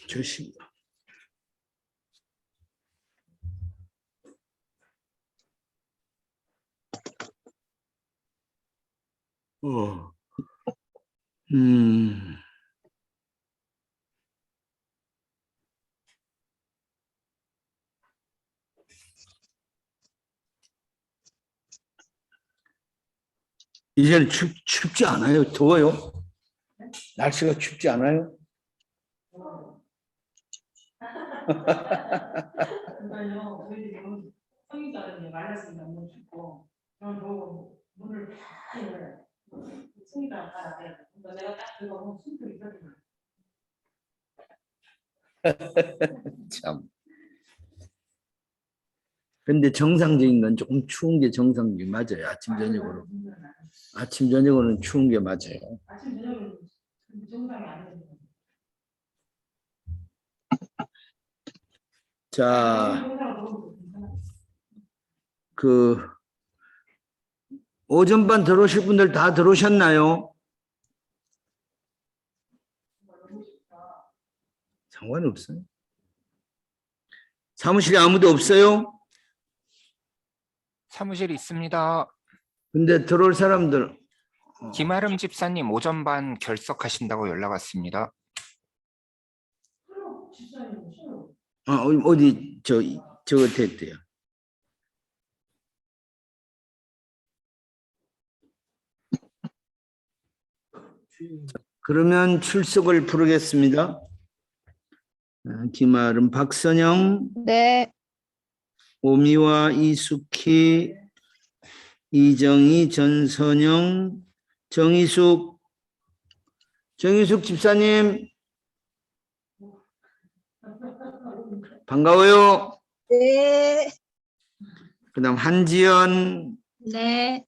조심. 음. 이제는 춥지 않아요? 더워요? 날씨가 춥지 않아요? 그러니까요, 저희들이 성인자들이 말랐으니까 너무 춥고, 저는 보고 문을 다 열어요. 성인자가 다 열어요. 그러니까 내가 딱 들어가면 숨도 있거든요. 참. 근데 정상적인 건 조금 추운 게 정상적이 맞아요. 아침 저녁으로. 아침 저녁으로는 추운 게 맞아요. 아침 저녁은 정상이 아니에요. 자, 그 오전반 들어오실 분들 다 들어오셨나요? 상관없어요. 사무실에 아무도 없어요? 사무실 있습니다. 근데 들어올 사람들 김아름 집사님 오전반 결석하신다고 연락 왔습니다. 어디 저거 됐대요. 그러면 출석을 부르겠습니다. 김아름, 박선영, 네. 오미와 이숙희, 이정희, 전선영, 정희숙 집사님 반가워요. 네. 그다음 한지연, 네.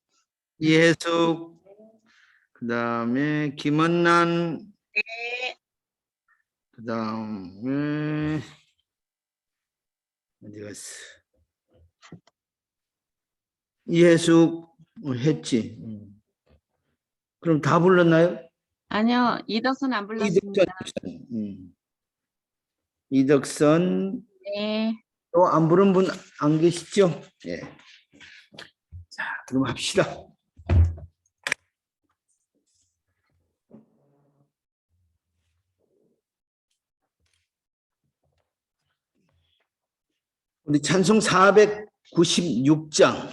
이혜숙, 그다음에 김은난, 네. 그다음에 어디 갔어? 이혜숙 했지. 그럼 다 불렀나요? 아니요, 이덕선 안 불렀습니다. 이덕선 네. 또 안 부른 분 안 계시죠? 예. 자, 그럼 합시다. 우리 찬송 496장.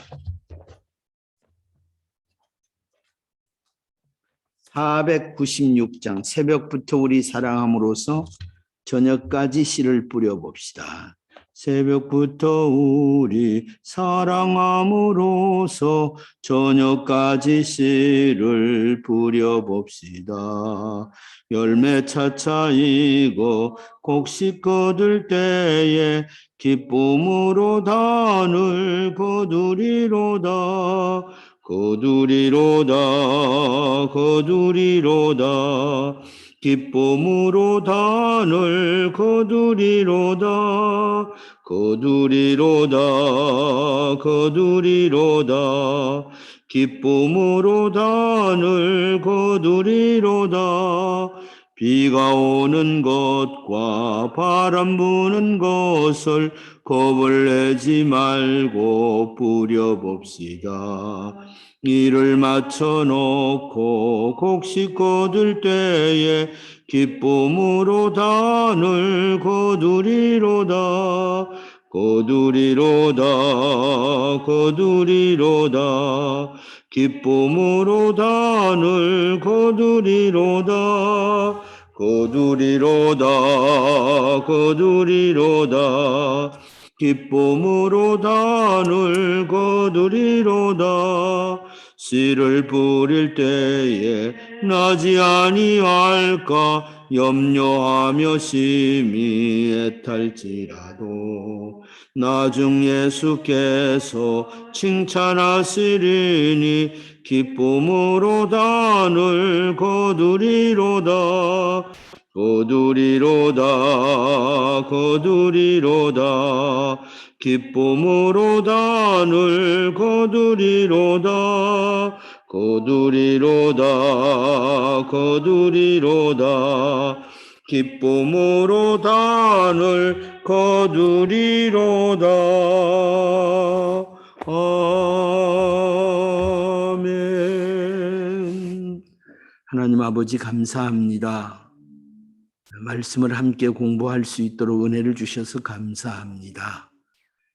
496장. 새벽부터 우리 사랑함으로써 저녁까지 씨를 뿌려봅시다. 새벽부터 우리 사랑함으로써 저녁까지 씨를 뿌려봅시다. 열매 차차이고 곡식 거둘 때에 기쁨으로 단을 거두리로다. 거두리로다. 기쁨으로 단을 거두리로다. 기쁨으로 단을 거두리로다. 비가 오는 것과 바람 부는 것을 겁을 내지 말고 뿌려봅시다. 이를 맞춰놓고 곡식 거둘 때에 기쁨으로 단을 거두리로다. 기쁨으로 단을 거두리로다. 기쁨으로 단을 거두리로다. 씨를 뿌릴 때에 나지 아니할까 염려하며 심히 애탈지라도 나중 예수께서 칭찬하시리니 기쁨으로 단을 거두리로다. 거두리로다 거두리로다 기쁨으로 단을 거두리로다 거두리로다 거두리로다 기쁨으로 단을 거두리로다. 아멘. 하나님 아버지 감사합니다. 말씀을 함께 공부할 수 있도록 은혜를 주셔서 감사합니다.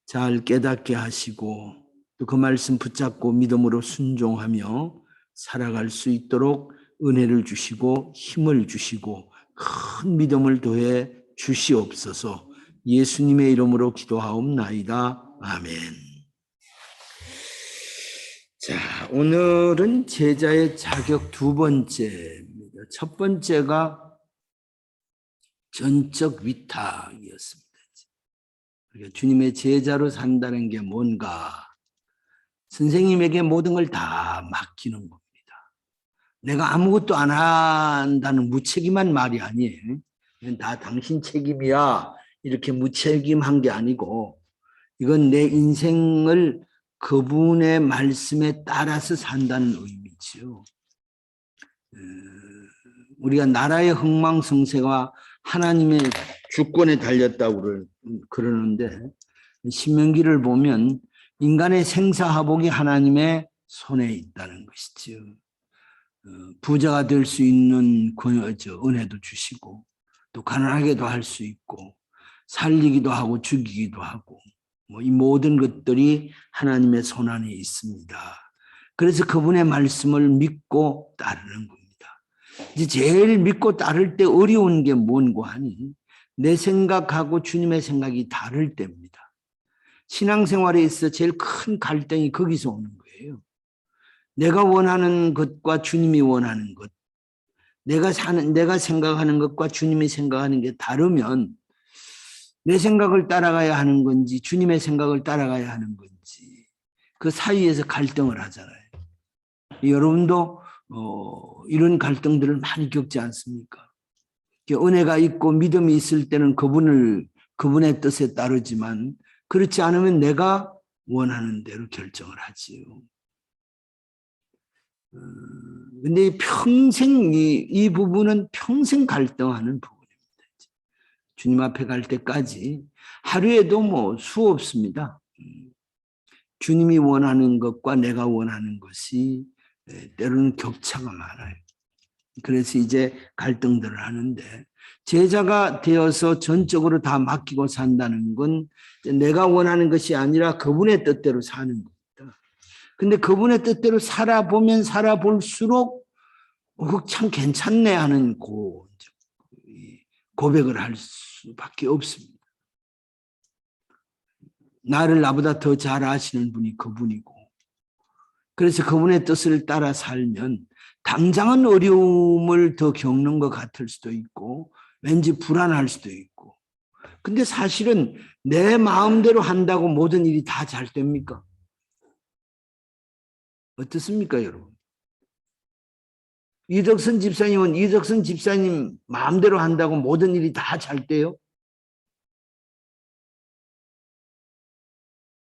잘 깨닫게 하시고 또 그 말씀 붙잡고 믿음으로 순종하며 살아갈 수 있도록 은혜를 주시고 힘을 주시고 큰 믿음을 더해 주시옵소서. 예수님의 이름으로 기도하옵나이다. 아멘. 자, 오늘은 제자의 자격 두 번째입니다. 첫 번째가 전적 위탁이었습니다. 그러니까 주님의 제자로 산다는 게 뭔가? 선생님에게 모든 걸 다 맡기는 겁니다. 내가 아무것도 안 한다는 무책임한 말이 아니에요. 이건 다 당신 책임이야. 이렇게 무책임한 게 아니고 이건 내 인생을 그분의 말씀에 따라서 산다는 의미죠. 우리가 나라의 흥망성쇠가 하나님의 주권에 달렸다고 그러는데 신명기를 보면 인간의 생사화복이 하나님의 손에 있다는 것이죠. 부자가 될 수 있는 은혜도 주시고 또 가난하게도 할 수 있고 살리기도 하고 죽이기도 하고 이 모든 것들이 하나님의 손안에 있습니다. 그래서 그분의 말씀을 믿고 따르는 겁니다. 이제 제일 믿고 따를 때 어려운 게 뭔고 하니 내 생각하고 주님의 생각이 다를 때입니다. 신앙생활에 있어 제일 큰 갈등이 거기서 오는 거예요. 내가 원하는 것과 주님이 원하는 것, 내가 생각하는 것과 주님이 생각하는 게 다르면 내 생각을 따라가야 하는 건지 주님의 생각을 따라가야 하는 건지 그 사이에서 갈등을 하잖아요. 여러분도 이런 갈등들을 많이 겪지 않습니까? 은혜가 있고 믿음이 있을 때는 그분의 뜻에 따르지만 그렇지 않으면 내가 원하는 대로 결정을 하지요. 근데 평생 이 부분은 평생 갈등하는 부분입니다. 주님 앞에 갈 때까지 하루에도 수없습니다. 주님이 원하는 것과 내가 원하는 것이 때로는 격차가 많아요. 그래서 이제 갈등들을 하는데 제자가 되어서 전적으로 다 맡기고 산다는 건 내가 원하는 것이 아니라 그분의 뜻대로 사는 겁니다. 근데 그분의 뜻대로 살아보면 살아볼수록 참 괜찮네 하는 고백을 할 수밖에 없습니다. 나를 나보다 더 잘 아시는 분이 그분이고 그래서 그분의 뜻을 따라 살면 당장은 어려움을 더 겪는 것 같을 수도 있고 왠지 불안할 수도 있고 근데 사실은 내 마음대로 한다고 모든 일이 다 잘 됩니까? 어떻습니까, 여러분? 이덕선 집사님은 이덕선 집사님 마음대로 한다고 모든 일이 다 잘 돼요?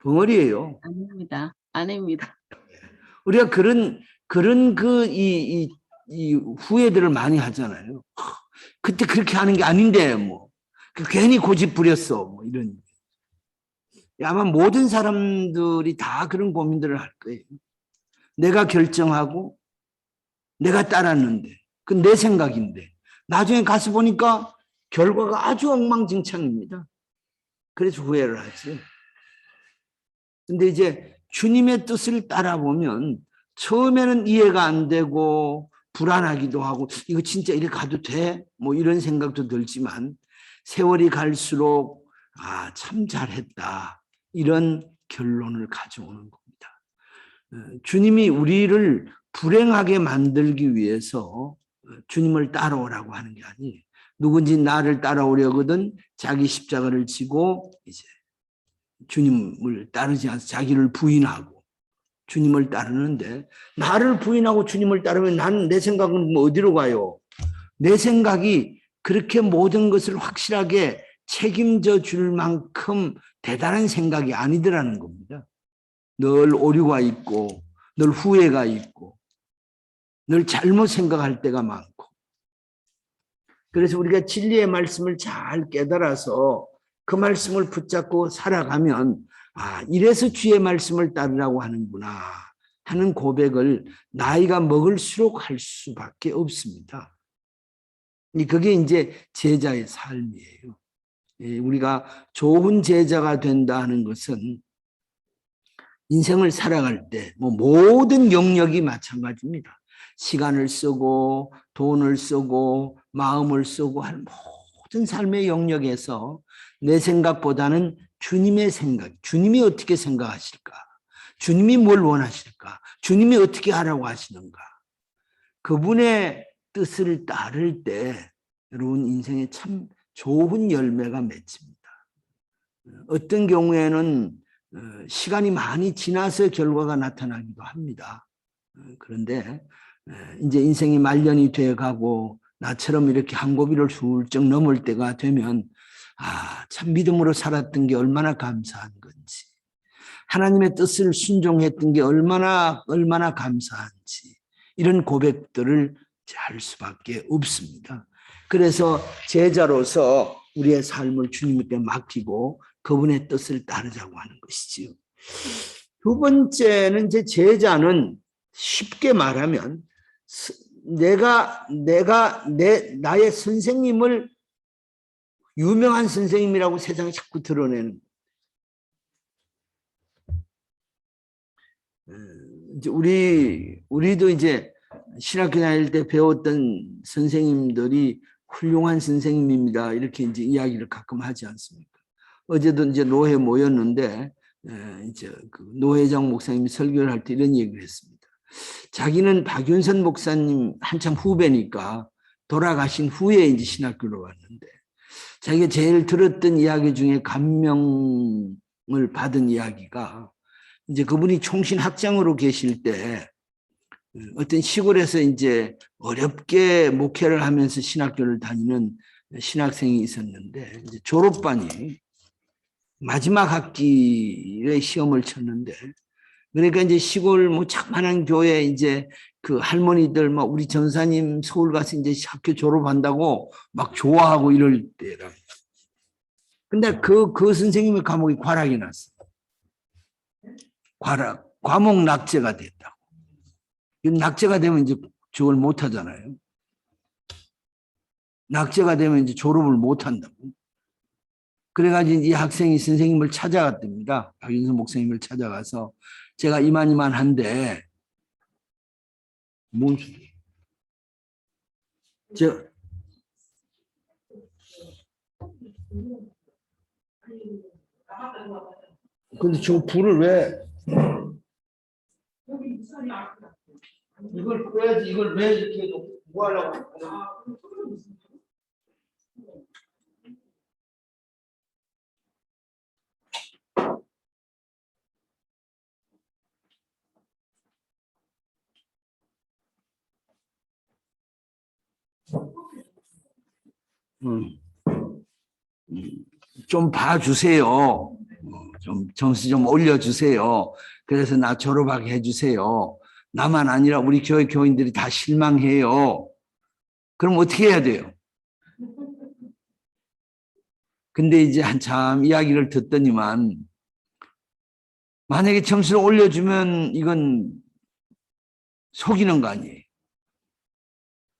벙어리예요. 아닙니다. 아닙니다. 우리가 그런 이 후회들을 많이 하잖아요. 그때 그렇게 하는 게 아닌데 괜히 고집 부렸어 이런. 아마 모든 사람들이 다 그런 고민들을 할 거예요. 내가 결정하고 내가 따랐는데 그건 내 생각인데 나중에 가서 보니까 결과가 아주 엉망진창입니다. 그래서 후회를 하지. 근데 이제 주님의 뜻을 따라보면 처음에는 이해가 안 되고 불안하기도 하고 이거 진짜 이렇게 가도 돼? 이런 생각도 들지만 세월이 갈수록 참 잘했다 이런 결론을 가져오는 겁니다. 주님이 우리를 불행하게 만들기 위해서 주님을 따라오라고 하는 게 아니에요. 누군지 나를 따라오려거든 자기 십자가를 지고 이제 주님을 따르지 않아서 자기를 부인하고 주님을 따르는데, 나를 부인하고 주님을 따르면 나는 내 생각은 뭐 어디로 가요? 내 생각이 그렇게 모든 것을 확실하게 책임져 줄 만큼 대단한 생각이 아니더라는 겁니다. 늘 오류가 있고 늘 후회가 있고 늘 잘못 생각할 때가 많고, 그래서 우리가 진리의 말씀을 잘 깨달아서 그 말씀을 붙잡고 살아가면 이래서 주의 말씀을 따르라고 하는구나 하는 고백을 나이가 먹을수록 할 수밖에 없습니다. 그게 이제 제자의 삶이에요. 우리가 좋은 제자가 된다 하는 것은 인생을 살아갈 때 모든 영역이 마찬가지입니다. 시간을 쓰고 돈을 쓰고 마음을 쓰고 할 모든 삶의 영역에서 내 생각보다는 주님의 생각, 주님이 어떻게 생각하실까? 주님이 뭘 원하실까? 주님이 어떻게 하라고 하시는가? 그분의 뜻을 따를 때 여러분 인생에 참 좋은 열매가 맺힙니다. 어떤 경우에는 시간이 많이 지나서 결과가 나타나기도 합니다. 그런데 이제 인생이 말년이 돼가고 나처럼 이렇게 한 고비를 훌쩍 넘을 때가 되면 참 믿음으로 살았던 게 얼마나 감사한 건지, 하나님의 뜻을 순종했던 게 얼마나 감사한지, 이런 고백들을 할 수밖에 없습니다. 그래서 제자로서 우리의 삶을 주님께 맡기고 그분의 뜻을 따르자고 하는 것이지요. 두 번째는 이제 제자는 쉽게 말하면 나의 선생님을 유명한 선생님이라고 세상에 자꾸 드러내는, 이제 우리도 이제 신학교 다닐 때 배웠던 선생님들이 훌륭한 선생님입니다 이렇게 이제 이야기를 가끔 하지 않습니까? 어제도 이제 노회 모였는데 이제 그 노회장 목사님이 설교를 할 때 이런 얘기를 했습니다. 자기는 박윤선 목사님 한참 후배니까 돌아가신 후에 이제 신학교로 왔는데, 자기가 제일 들었던 이야기 중에 감명을 받은 이야기가, 이제 그분이 총신 학장으로 계실 때 어떤 시골에서 이제 어렵게 목회를 하면서 신학교를 다니는 신학생이 있었는데, 이제 졸업반이 마지막 학기에 시험을 쳤는데, 그러니까 이제 시골 자그만한 교회 이제 그 할머니들 우리 전사님 서울 가서 이제 학교 졸업한다고 막 좋아하고 이럴 때라. 근데 그 선생님의 과목이 과락이 났어. 과목 낙제가 됐다고. 낙제가 되면 이제 저걸 못 하잖아요. 낙제가 되면 이제 졸업을 못 한다고. 그래가지고 이 학생이 선생님을 찾아갔답니다. 박윤선 목사님을 찾아가서, 제가 이만한데 뭔 소리? 근데 저 불을 왜 이걸 꺼야지, 이걸 왜 이렇게 해놓고 뭐 하려고? 좀 봐주세요. 좀 점수 좀 올려주세요. 그래서 나 졸업하게 해주세요. 나만 아니라 우리 교회 교인들이 다 실망해요. 그럼 어떻게 해야 돼요? 근데 이제 한참 이야기를 듣더니만, 만약에 점수를 올려주면 이건 속이는 거 아니에요.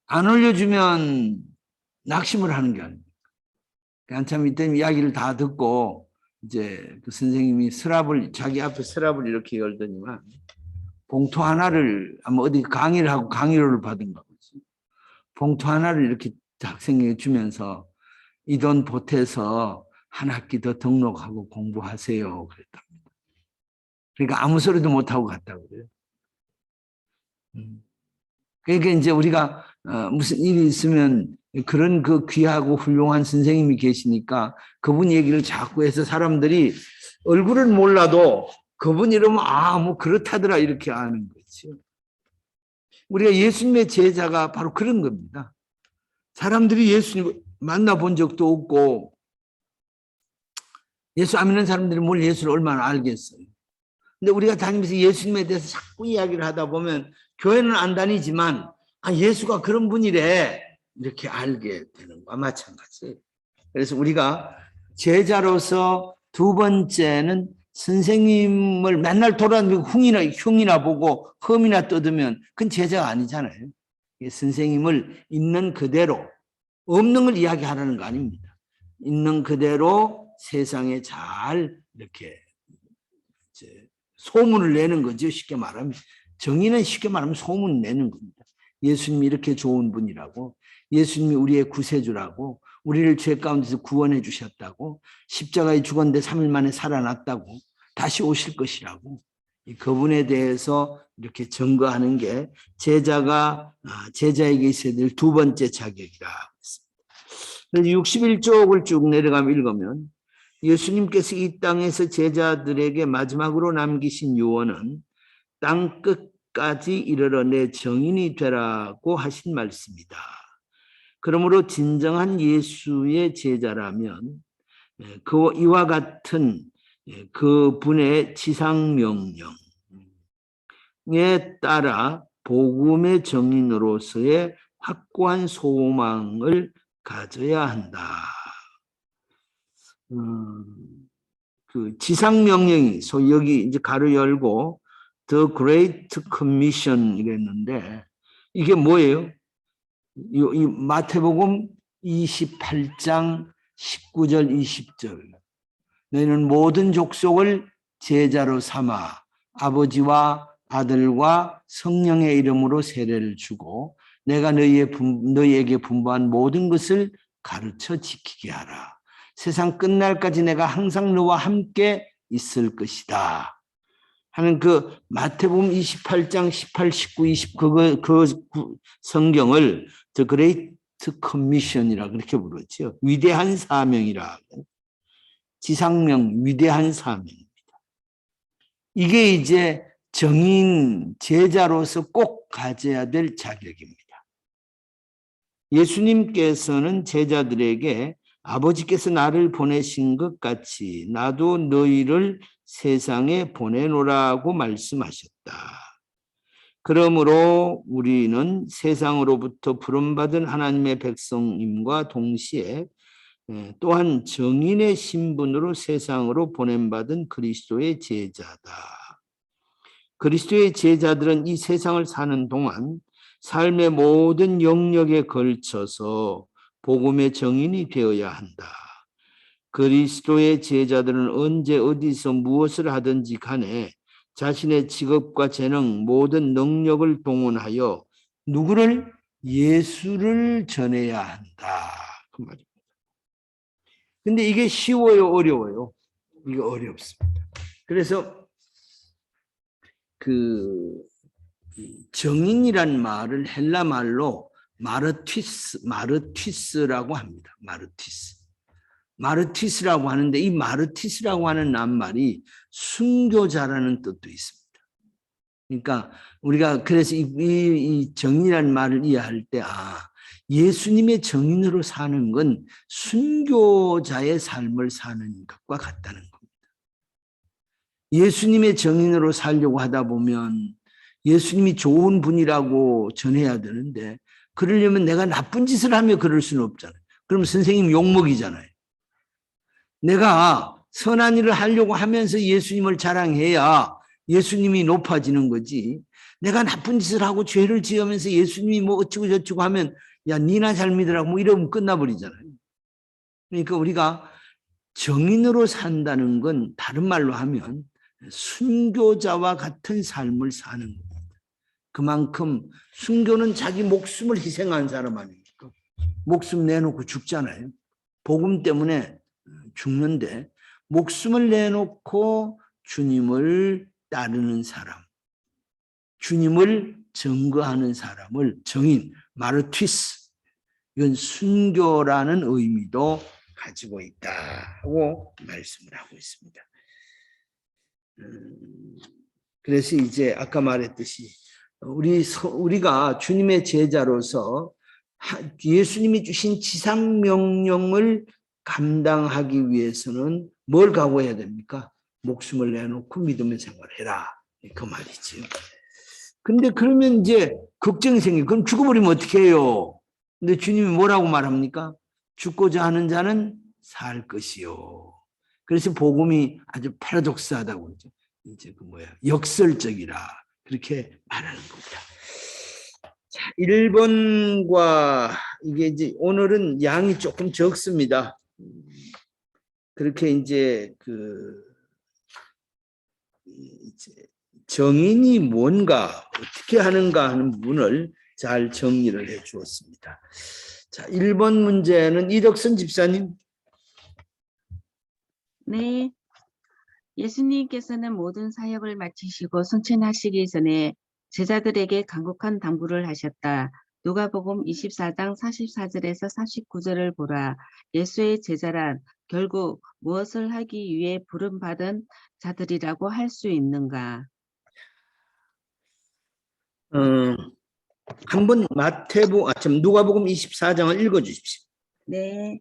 안 올려주면 낙심을 하는 게 아니에요. 한참 이때 이야기를 다 듣고 이제 그 선생님이 자기 앞에 서랍을 이렇게 열더니만, 봉투 하나를 아마 어디 강의를 하고 강의료를 받은가 보지. 봉투 하나를 이렇게 학생에게 주면서 이 돈 보태서 한 학기 더 등록하고 공부하세요 그랬답니다. 그러니까 아무 소리도 못하고 갔다고 그래요. 그러니까 이제 우리가 무슨 일이 있으면 그런 그 귀하고 훌륭한 선생님이 계시니까 그분 얘기를 자꾸 해서 사람들이 얼굴은 몰라도 그분 이러면 뭐 그렇다더라 이렇게 아는 거죠. 우리가 예수님의 제자가 바로 그런 겁니다. 사람들이 예수님 만나본 적도 없고 예수 안 믿는 사람들이 뭘 예수를 얼마나 알겠어요. 근데 우리가 다니면서 예수님에 대해서 자꾸 이야기를 하다 보면 교회는 안 다니지만 예수가 그런 분이래 이렇게 알게 되는 거와 마찬가지예요. 그래서 우리가 제자로서 두 번째는 선생님을 맨날 돌아다니고 흉이나 보고 흠이나 뜯으면 그건 제자가 아니잖아요. 선생님을 있는 그대로 없는 걸 이야기하라는 거 아닙니다. 있는 그대로 세상에 잘 이렇게 소문을 내는 거죠. 쉽게 말하면 정의는 쉽게 말하면 소문 내는 겁니다. 예수님이 이렇게 좋은 분이라고, 예수님이 우리의 구세주라고, 우리를 죄 가운데서 구원해 주셨다고, 십자가에 죽었는데 3일 만에 살아났다고, 다시 오실 것이라고, 그분에 대해서 이렇게 증거하는 게 제자에게 있어야 될 두 번째 자격이라 했습니다. 61쪽을 쭉 내려가면 읽으면 예수님께서 이 땅에서 제자들에게 마지막으로 남기신 유언은 땅 끝까지 이르러 내 정인이 되라고 하신 말씀이다. 그러므로 진정한 예수의 제자라면 이와 같은 그분의 지상명령에 따라 복음의 정인으로서의 확고한 소망을 가져야 한다. 그 지상명령이 소위 여기 이제 가로 열고 The Great Commission 이랬는데 이게 뭐예요? 이 마태복음 28장 19절 20절 너희는 모든 족속을 제자로 삼아 아버지와 아들과 성령의 이름으로 세례를 주고 내가 너희에게 분부한 모든 것을 가르쳐 지키게 하라. 세상 끝날까지 내가 항상 너와 함께 있을 것이다 하는 그 마태복음 28장 18, 19, 20 그 성경을 The Great Commission이라 그렇게 부르죠. 위대한 사명이라. 지상명 위대한 사명입니다. 이게 이제 정인 제자로서 꼭 가져야 될 자격입니다. 예수님께서는 제자들에게 아버지께서 나를 보내신 것 같이 나도 너희를 세상에 보내노라고 말씀하셨다. 그러므로 우리는 세상으로부터 부름받은 하나님의 백성임과 동시에 또한 정인의 신분으로 세상으로 보냄받은 그리스도의 제자다. 그리스도의 제자들은 이 세상을 사는 동안 삶의 모든 영역에 걸쳐서 복음의 정인이 되어야 한다. 그리스도의 제자들은 언제 어디서 무엇을 하든지 간에 자신의 직업과 재능, 모든 능력을 동원하여 누구를? 예수를 전해야 한다. 그 말입니다. 근데 이게 쉬워요, 어려워요? 이게 어렵습니다. 그래서 그 정인이란 말을 헬라 말로 마르티스라고 합니다. 마르티스라고 하는데 이 마르티스라고 하는 낱말이 순교자라는 뜻도 있습니다. 그러니까 우리가 그래서 이 정인이라는 말을 이해할 때 예수님의 정인으로 사는 건 순교자의 삶을 사는 것과 같다는 겁니다. 예수님의 정인으로 살려고 하다 보면 예수님이 좋은 분이라고 전해야 되는데 그러려면 내가 나쁜 짓을 하며 그럴 수는 없잖아요. 그럼 선생님 욕먹이잖아요. 내가 선한 일을 하려고 하면서 예수님을 자랑해야 예수님이 높아지는 거지. 내가 나쁜 짓을 하고 죄를 지으면서 예수님이 뭐 어쩌고 저쩌고 하면 야 니나 잘 믿으라고 뭐 이러면 끝나버리잖아요. 그러니까 우리가 정인으로 산다는 건 다른 말로 하면 순교자와 같은 삶을 사는 겁니다. 그만큼 순교는 자기 목숨을 희생한 사람 아닙니까? 목숨 내놓고 죽잖아요. 복음 때문에 죽는데 목숨을 내놓고 주님을 따르는 사람, 주님을 증거하는 사람을 정인, 마르티스, 이건 순교라는 의미도 가지고 있다고 말씀을 하고 있습니다. 그래서 이제 아까 말했듯이 우리가 주님의 제자로서 예수님이 주신 지상 명령을 감당하기 위해서는 뭘 각오해야 됩니까? 목숨을 내놓고 믿음의 생활해라. 그 말이지요. 근데 그러면 이제 걱정이 생겨. 그럼 죽어버리면 어떻게 해요? 근데 주님이 뭐라고 말합니까? 죽고자 하는 자는 살 것이요. 그래서 복음이 아주 패러독스하다고 그러죠. 이제 역설적이라 그렇게 말하는 겁니다. 자, 1번과 이게 이제 오늘은 양이 조금 적습니다. 그렇게 이제 이제 정인이 뭔가 어떻게 하는가 하는 부분을 잘 정리를 해 주었습니다. 자, 1번 문제는 이덕선 집사님. 네. 예수님께서는 모든 사역을 마치시고 승천하시기 전에 제자들에게 간곡한 당부를 하셨다. 누가복음 24장 44절에서 49절을 보라. 예수의 제자란 결국 무엇을 하기 위해 부름받은 자들이라고 할 수 있는가? 한번 누가복음 24장을 읽어 주십시오. 네.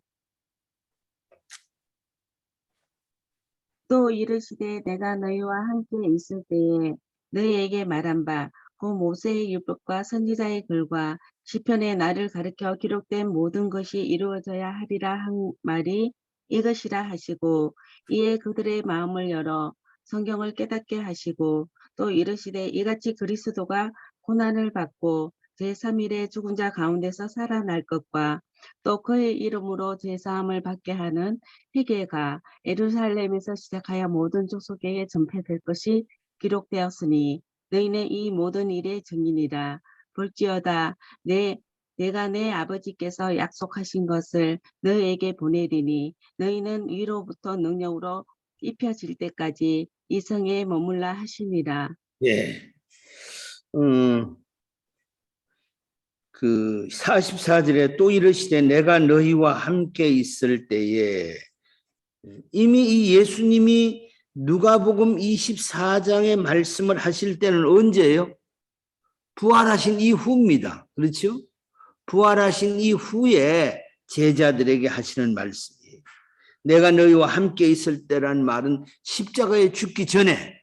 또 이르시되 내가 너희와 함께 있을 때에 너희에게 말한 바 그 모세의 율법과 선지자의 글과 시편에 나를 가르쳐 기록된 모든 것이 이루어져야 하리라 한 말이 이것이라 하시고 이에 그들의 마음을 열어 성경을 깨닫게 하시고 또 이르시되 이같이 그리스도가 고난을 받고 제3일에 죽은 자 가운데서 살아날 것과 또 그의 이름으로 제사함을 받게 하는 회개가 예루살렘에서 시작하여 모든 족속에게 전폐될 것이 기록되었으니 너희는 이 모든 일의 증인이라. 볼지어다 내가 내 아버지께서 약속하신 것을 너희에게 보내리니 너희는 위로부터 능력으로 입혀질 때까지 이 성에 머물라 하시니라. 예. 44절에 또 이르시되 내가 너희와 함께 있을 때에, 이미 이 예수님이 누가복음 24장의 말씀을 하실 때는 언제예요? 부활하신 이후입니다. 그렇죠? 부활하신 이후에 제자들에게 하시는 말씀이에요. 내가 너희와 함께 있을 때란 말은 십자가에 죽기 전에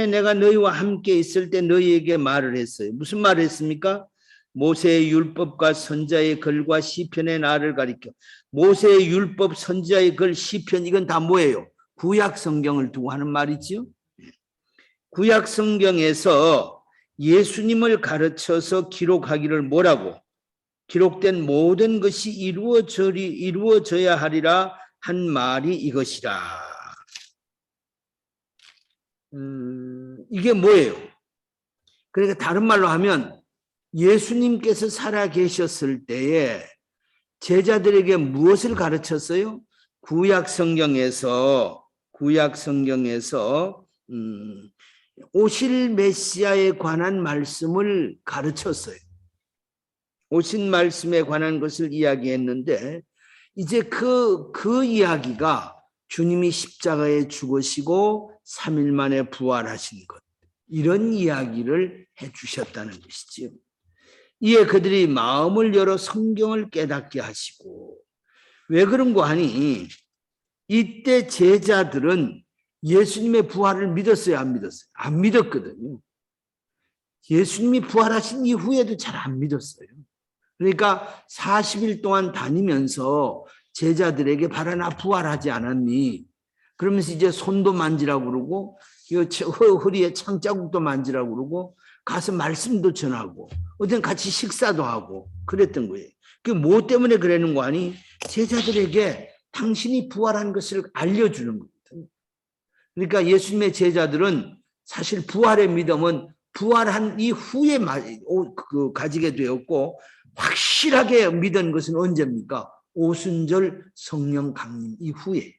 내가 너희와 함께 있을 때 너희에게 말을 했어요. 무슨 말을 했습니까? 모세의 율법과 선지자의 글과 시편의 나를 가리켜. 모세의 율법, 선지자의 글, 시편, 이건 다 뭐예요? 구약 성경을 두고 하는 말이지요. 구약 성경에서 예수님을 가르쳐서 기록하기를 뭐라고? 기록된 모든 것이 이루어져야 하리라 한 말이 이것이라. 이게 뭐예요? 그러니까 다른 말로 하면 예수님께서 살아 계셨을 때에 제자들에게 무엇을 가르쳤어요? 구약 성경에서 오실 메시아에 관한 말씀을 가르쳤어요. 오신 말씀에 관한 것을 이야기했는데 이제 그 이야기가 주님이 십자가에 죽으시고 3일 만에 부활하신 것, 이런 이야기를 해주셨다는 것이지요. 이에 그들이 마음을 열어 성경을 깨닫게 하시고, 왜 그런 거 하니 이때 제자들은 예수님의 부활을 믿었어요, 안 믿었어요? 안 믿었거든요. 예수님이 부활하신 이후에도 잘 안 믿었어요. 그러니까 40일 동안 다니면서 제자들에게 봐라 나 부활하지 않았니? 그러면서 이제 손도 만지라고 그러고 허리에 창자국도 만지라고 그러고 가서 말씀도 전하고 어떤 같이 식사도 하고 그랬던 거예요. 그게 뭐 때문에 그러는 거 아니? 제자들에게 당신이 부활한 것을 알려주는 겁니다. 그러니까 예수님의 제자들은 사실 부활의 믿음은 부활한 이후에 가지게 되었고, 확실하게 믿은 것은 언제입니까? 오순절 성령 강림 이후에.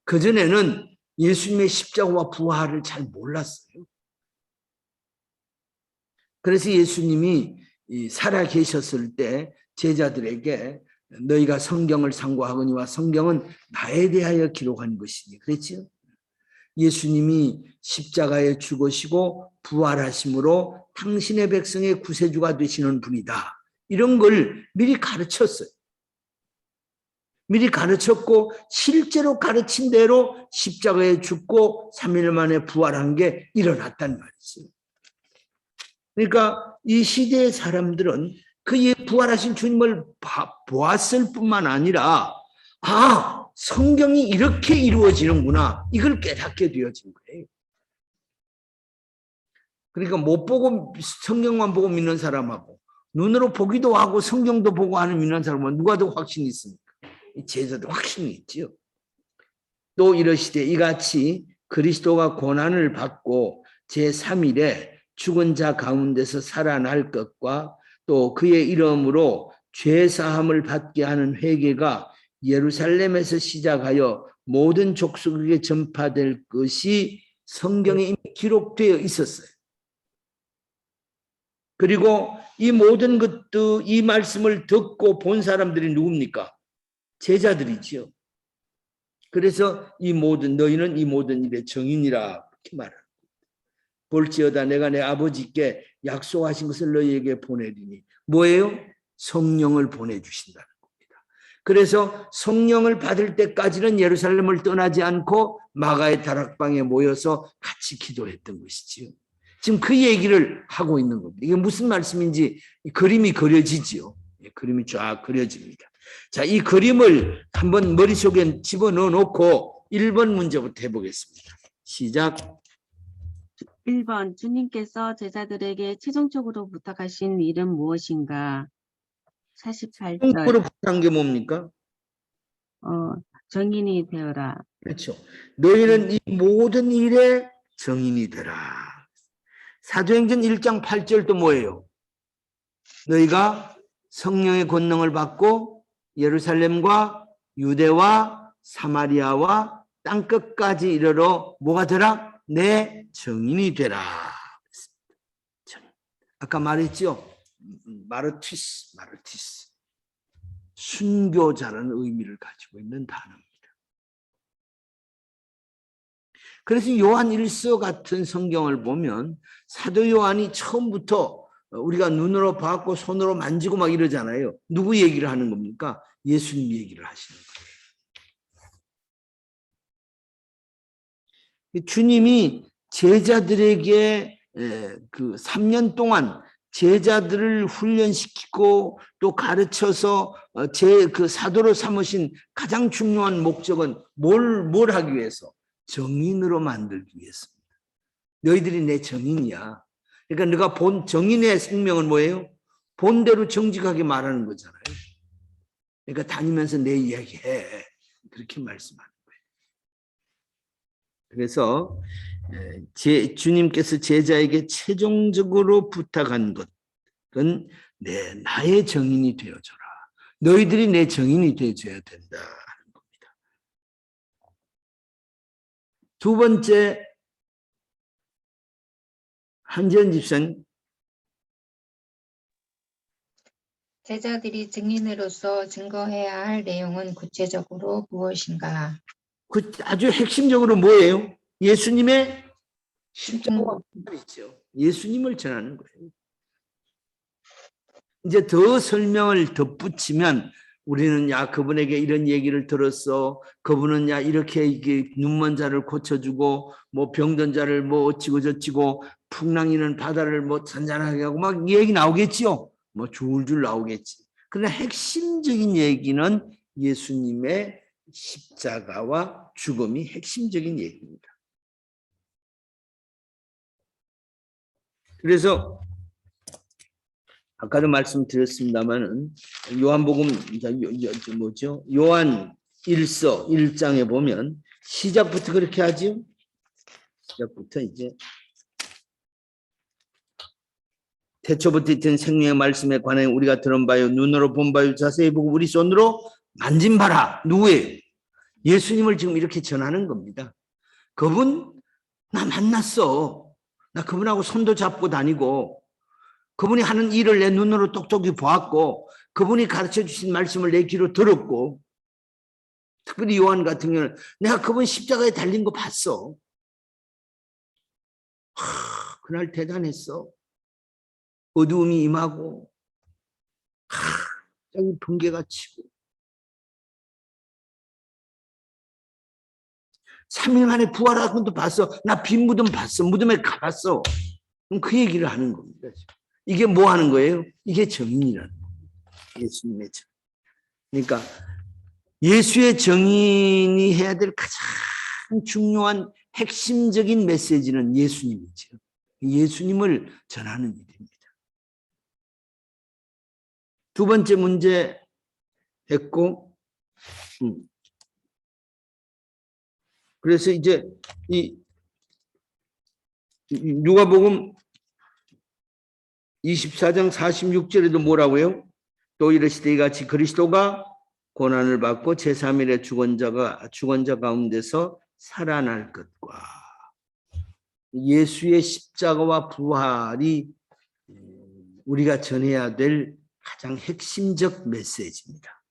그전에는 예수님의 십자가와 부활을 잘 몰랐어요. 그래서 예수님이 살아 계셨을 때 제자들에게 너희가 성경을 상고하거니와 성경은 나에 대하여 기록한 것이니 그랬죠. 예수님이 십자가에 죽으시고 부활하심으로 당신의 백성의 구세주가 되시는 분이다. 이런 걸 미리 가르쳤어요. 미리 가르쳤고 실제로 가르친 대로 십자가에 죽고 3일 만에 부활한 게 일어났단 말이죠. 그러니까 이 시대의 사람들은 그 부활하신 주님을 보았을 뿐만 아니라 성경이 이렇게 이루어지는구나 이걸 깨닫게 되어진 거예요. 그러니까 못 보고 성경만 보고 믿는 사람하고 눈으로 보기도 하고 성경도 보고 하는 믿는 사람은 누가 더 확신이 있습니까? 제자도 확신이 있지요. 또 이러시되 이같이 그리스도가 고난을 받고 제3일에 죽은 자 가운데서 살아날 것과 또 그의 이름으로 죄사함을 받게 하는 회개가 예루살렘에서 시작하여 모든 족속에게 전파될 것이 성경에 이미 기록되어 있었어요. 그리고 이 모든 것도 이 말씀을 듣고 본 사람들이 누굽니까? 제자들이지요. 그래서 이 모든 너희는 이 모든 일의 증인이라 이렇게 말합니다. 볼지어다 내가 내 아버지께 약속하신 것을 너희에게 보내리니 뭐예요? 성령을 보내주신다는 겁니다. 그래서 성령을 받을 때까지는 예루살렘을 떠나지 않고 마가의 다락방에 모여서 같이 기도했던 것이지요. 지금 그 얘기를 하고 있는 겁니다. 이게 무슨 말씀인지 그림이 그려지지요. 그림이 쫙 그려집니다. 자, 이 그림을 한번 머릿속에 집어넣어 놓고 1번 문제부터 해보겠습니다. 시작. 1번 주님께서 제자들에게 최종적으로 부탁하신 일은 무엇인가? 48절 통으로 부탁한 게 뭡니까? 정인이 되어라. 그렇죠. 너희는 이 모든 일에 정인이 되라. 사도행전 1장 8절도 뭐예요? 너희가 성령의 권능을 받고 예루살렘과 유대와 사마리아와 땅끝까지 이르러 뭐가 되라? 내 정인이 되라. 아까 말했죠? 마르티스. 순교자라는 의미를 가지고 있는 단어입니다. 그래서 요한 1서 같은 성경을 보면 사도 요한이 처음부터 우리가 눈으로 봤고 손으로 만지고 막 이러잖아요. 누구 얘기를 하는 겁니까? 예수님 얘기를 하시는 거예요. 주님이 제자들에게 그 3년 동안 제자들을 훈련시키고 또 가르쳐서 그 사도로 삼으신 가장 중요한 목적은 뭘 하기 위해서? 정인으로 만들기 위해서입니다. 너희들이 내 정인이야. 그러니까 네가 본 정인의 생명은 뭐예요? 본대로 정직하게 말하는 거잖아요. 그러니까 다니면서 내 이야기해. 그렇게 말씀하는 거예요. 그래서 주님께서 제자에게 최종적으로 부탁한 것은 나의 정인이 되어줘라. 너희들이 내 정인이 되어줘야 된다. 두 번째, 한지연 집사님. 제자들이 증인으로서 증거해야 할 내용은 구체적으로 무엇인가? 아주 핵심적으로 뭐예요? 예수님의 십자가와 부활이죠. 예수님을 전하는 거예요. 이제 더 설명을 덧붙이면 우리는 그분에게 이런 얘기를 들었어. 그분은 이렇게 눈먼 자를 고쳐주고 뭐 병든 자를 뭐 어찌고 저찌고 풍랑이는 바다를 뭐 잔잔하게 하고 막 얘기 나오겠지요. 뭐 줄줄 나오겠지. 그러나 핵심적인 얘기는 예수님의 십자가와 죽음이 핵심적인 얘기입니다. 그래서 아까도 말씀드렸습니다만은 요한복음 요한 1서 1장에 보면 시작부터 그렇게 하죠. 시작부터 이제 태초부터 있던 생명의 말씀에 관해 우리가 들은 바요 눈으로 본 바요 자세히 보고 우리 손으로 만진 바라. 누구예요? 예수님을 지금 이렇게 전하는 겁니다. 그분 나 만났어. 나 그분하고 손도 잡고 다니고 그분이 하는 일을 내 눈으로 똑똑히 보았고 그분이 가르쳐 주신 말씀을 내 귀로 들었고 특별히 요한 같은 경우는 내가 그분 십자가에 달린 거 봤어. 그날 대단했어. 어두움이 임하고 갑자기 번개가 치고 3일 만에 부활한 것도 봤어. 나 빈 무덤 봤어. 무덤에 가봤어. 그럼 그 얘기를 하는 겁니다. 이게 뭐 하는 거예요? 이게 정인이라는 거예요. 예수님의 정. 그러니까 예수의 정인이 해야 될 가장 중요한 핵심적인 메시지는 예수님이죠. 예수님을 전하는 일입니다. 두 번째 문제 했고, 그래서 이제 이 누가복음 24장 46절에도 뭐라고요? 또 이르시되 이같이 그리스도가 고난을 받고 제3일에 죽은 자 가운데서 살아날 것과 예수의 십자가와 부활이 우리가 전해야 될 가장 핵심적 메시지입니다.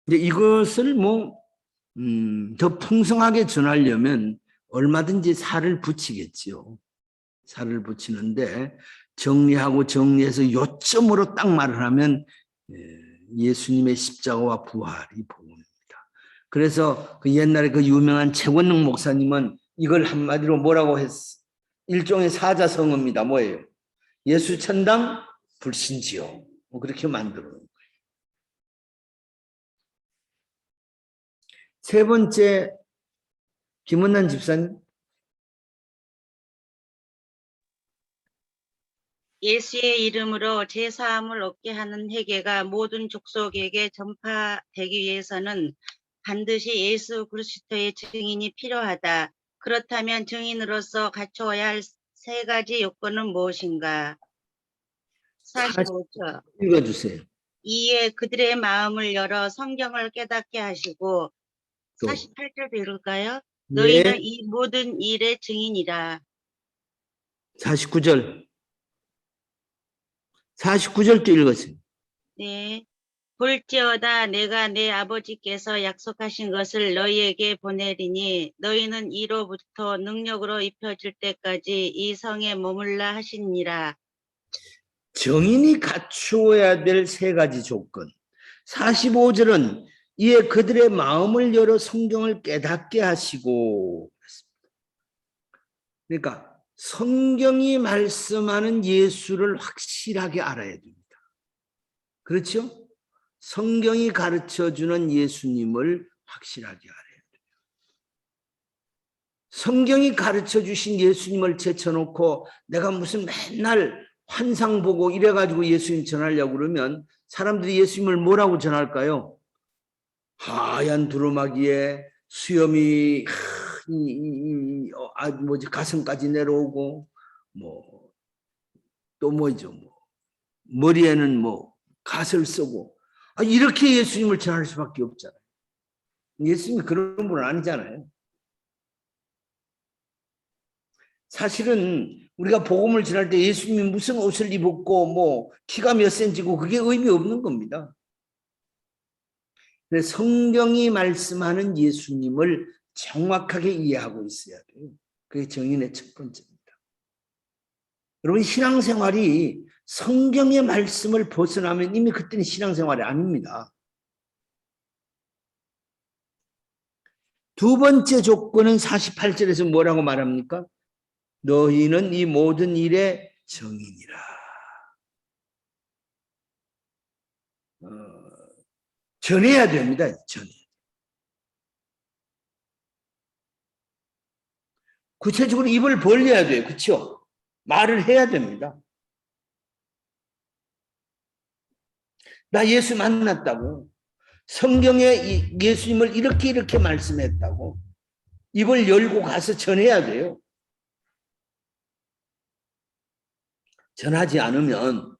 근데 이것을 더 풍성하게 전하려면 얼마든지 살을 붙이겠지요. 살을 붙이는데 정리하고 정리해서 요점으로 딱 말을 하면 예수님의 십자가와 부활이 복음입니다. 그래서 그 옛날에 그 유명한 최원능 목사님은 이걸 한마디로 뭐라고 했어? 일종의 사자성어입니다. 뭐예요? 예수 천당 불신지요. 그렇게 만들어 놓은 거예요. 세 번째, 김은난 집사님. 예수의 이름으로 제사함을 얻게 하는 회개가 모든 족속에게 전파되기 위해서는 반드시 예수 그리스도의 증인이 필요하다. 그렇다면 증인으로서 갖춰야 할 세 가지 요건은 무엇인가? 45초. 읽어주세요. 이에 그들의 마음을 열어 성경을 깨닫게 하시고 48절 읽을까요? 너희는 네, 이 모든 일의 증인이라. 49절. 49절도 읽으세요. 네. 볼지어다 내가 내 아버지께서 약속하신 것을 너희에게 보내리니 너희는 이로부터 능력으로 입혀질 때까지 이 성에 머물라 하시니라. 정인이 갖추어야 될 세 가지 조건. 45절은 이에 그들의 마음을 열어 성경을 깨닫게 하시고, 그러니까 성경이 말씀하는 예수를 확실하게 알아야 됩니다. 그렇죠? 성경이 가르쳐주는 예수님을 확실하게 알아야 돼요. 성경이 가르쳐주신 예수님을 제쳐놓고 내가 무슨 맨날 환상 보고 이래가지고 예수님 전하려고 그러면 사람들이 예수님을 뭐라고 전할까요? 하얀 두루마기에 수염이 가슴까지 내려오고 또 뭐죠? 머리에는 갓을 쓰고 이렇게 예수님을 전할 수밖에 없잖아요. 예수님이 그런 분은 아니잖아요. 사실은 우리가 복음을 전할 때 예수님이 무슨 옷을 입었고 키가 몇 센치고 그게 의미 없는 겁니다. 그래서 성경이 말씀하는 예수님을 정확하게 이해하고 있어야 돼요. 그게 정인의 첫 번째입니다. 여러분 신앙생활이 성경의 말씀을 벗어나면 이미 그때는 신앙생활이 아닙니다. 두 번째 조건은 48절에서 뭐라고 말합니까? 너희는 이 모든 일의 정인이라. 전해야 됩니다. 전해. 구체적으로 입을 벌려야 돼요. 그렇죠? 말을 해야 됩니다. 나 예수 만났다고. 성경에 예수님을 이렇게 말씀했다고. 입을 열고 가서 전해야 돼요. 전하지 않으면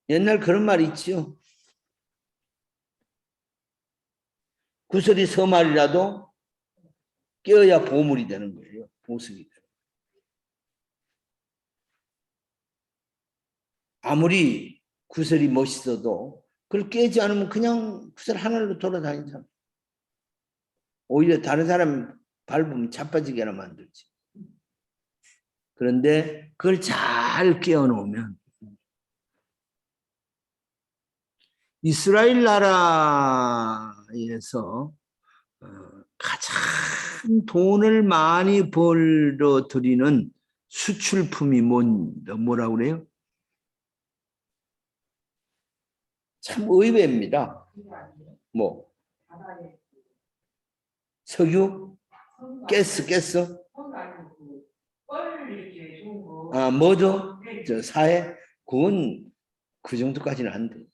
옛날 그런 말 있죠. 구설이 서말이라도 깨어야 보물이 되는 거예요. 보석이 되는 거예요. 아무리 구슬이 멋있어도 그걸 깨지 않으면 그냥 구슬 하나로 돌아다니잖아. 오히려 다른 사람 밟으면 자빠지게나 만들지. 그런데 그걸 잘 깨어놓으면 이스라엘 나라에서 가장 돈을 많이 벌어들이는 수출품이 뭐라고 그래요? 참 의외입니다. 뭐 석유, 가스. 뭐죠? 저 사회 그건 그 정도까지는 안 돼.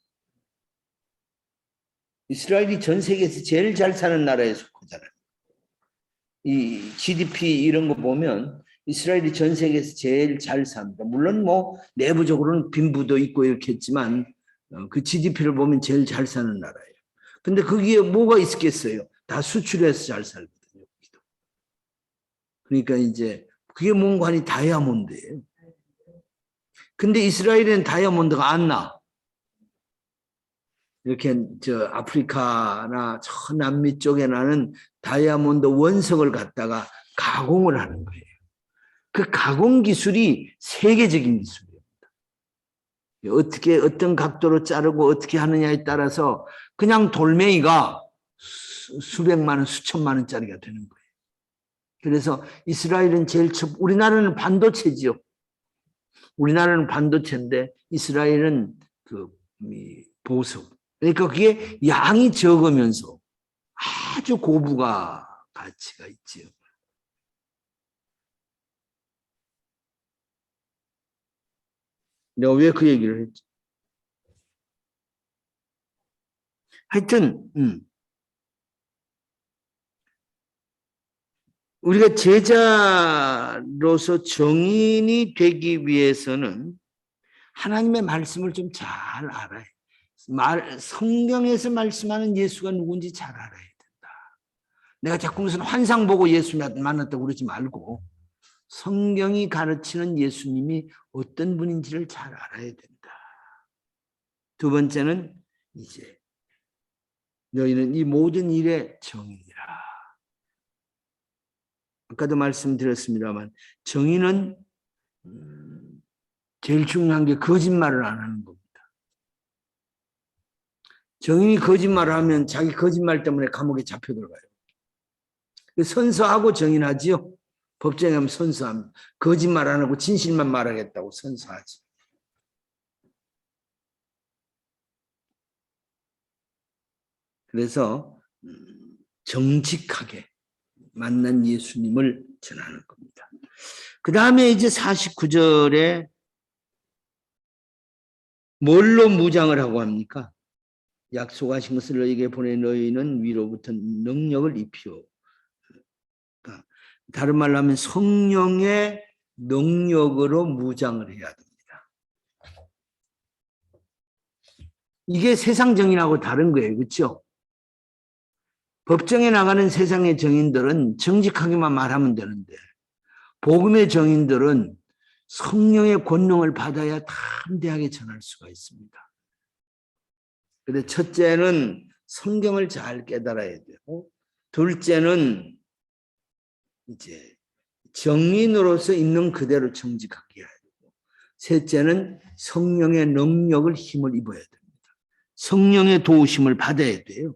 이스라엘이 전 세계에서 제일 잘 사는 나라에 속하잖아요. 이 GDP 이런 거 보면 이스라엘이 전 세계에서 제일 잘 삽니다. 물론 뭐 내부적으로는 빈부도 있고 이렇게 했지만 그 GDP를 보면 제일 잘 사는 나라예요. 근데 거기에 뭐가 있겠어요? 다 수출해서 잘 살거든요. 그러니까 이제 그게 뭔가 하니 다이아몬드예요. 근데 이스라엘에는 다이아몬드가 안 나. 이렇게 저 아프리카나 저 남미 쪽에 나는 다이아몬드 원석을 갖다가 가공을 하는 거예요. 그 가공 기술이 세계적인 기술이에요. 어떻게 어떤 각도로 자르고 어떻게 하느냐에 따라서 그냥 돌멩이가 수백만 원, 수천만 원짜리가 되는 거예요. 그래서 이스라엘은 제일 우리나라는 반도체지요. 우리나라는 반도체인데 이스라엘은 그 보석. 그러니까 그게 양이 적으면서 아주 고부가 가치가 있지요. 내가 왜 그 얘기를 했지? 하여튼 우리가 제자로서 정인이 되기 위해서는 하나님의 말씀을 좀 잘 알아야 해. 성경에서 말씀하는 예수가 누군지 잘 알아야 된다. 내가 자꾸 무슨 환상 보고 예수 만났다고 그러지 말고 성경이 가르치는 예수님이 어떤 분인지를 잘 알아야 된다. 두 번째는 이제 너희는 이 모든 일의 정인이라. 아까도 말씀드렸습니다만 정인은 제일 중요한 게 거짓말을 안 하는 겁니다. 정인이 거짓말을 하면 자기 거짓말 때문에 감옥에 잡혀 들어가요. 선서하고 정인하지요. 법정에 가면 선서합니다. 거짓말 안 하고 진실만 말하겠다고 선서하지. 그래서 정직하게 만난 예수님을 전하는 겁니다. 그 다음에 이제 49절에 뭘로 무장을 하고 합니까? 약속하신 것을 너희에게 보내 너희는 위로부터 능력을 입히오. 그러니까 다른 말로 하면 성령의 능력으로 무장을 해야 됩니다. 이게 세상 정인하고 다른 거예요. 그렇죠? 법정에 나가는 세상의 정인들은 정직하게만 말하면 되는데 복음의 정인들은 성령의 권능을 받아야 담대하게 전할 수가 있습니다. 근데 첫째는 성경을 잘 깨달아야 되고, 둘째는 이제 정인으로서 있는 그대로 정직하게 해야 되고, 셋째는 성령의 능력을 힘을 입어야 됩니다. 성령의 도우심을 받아야 돼요.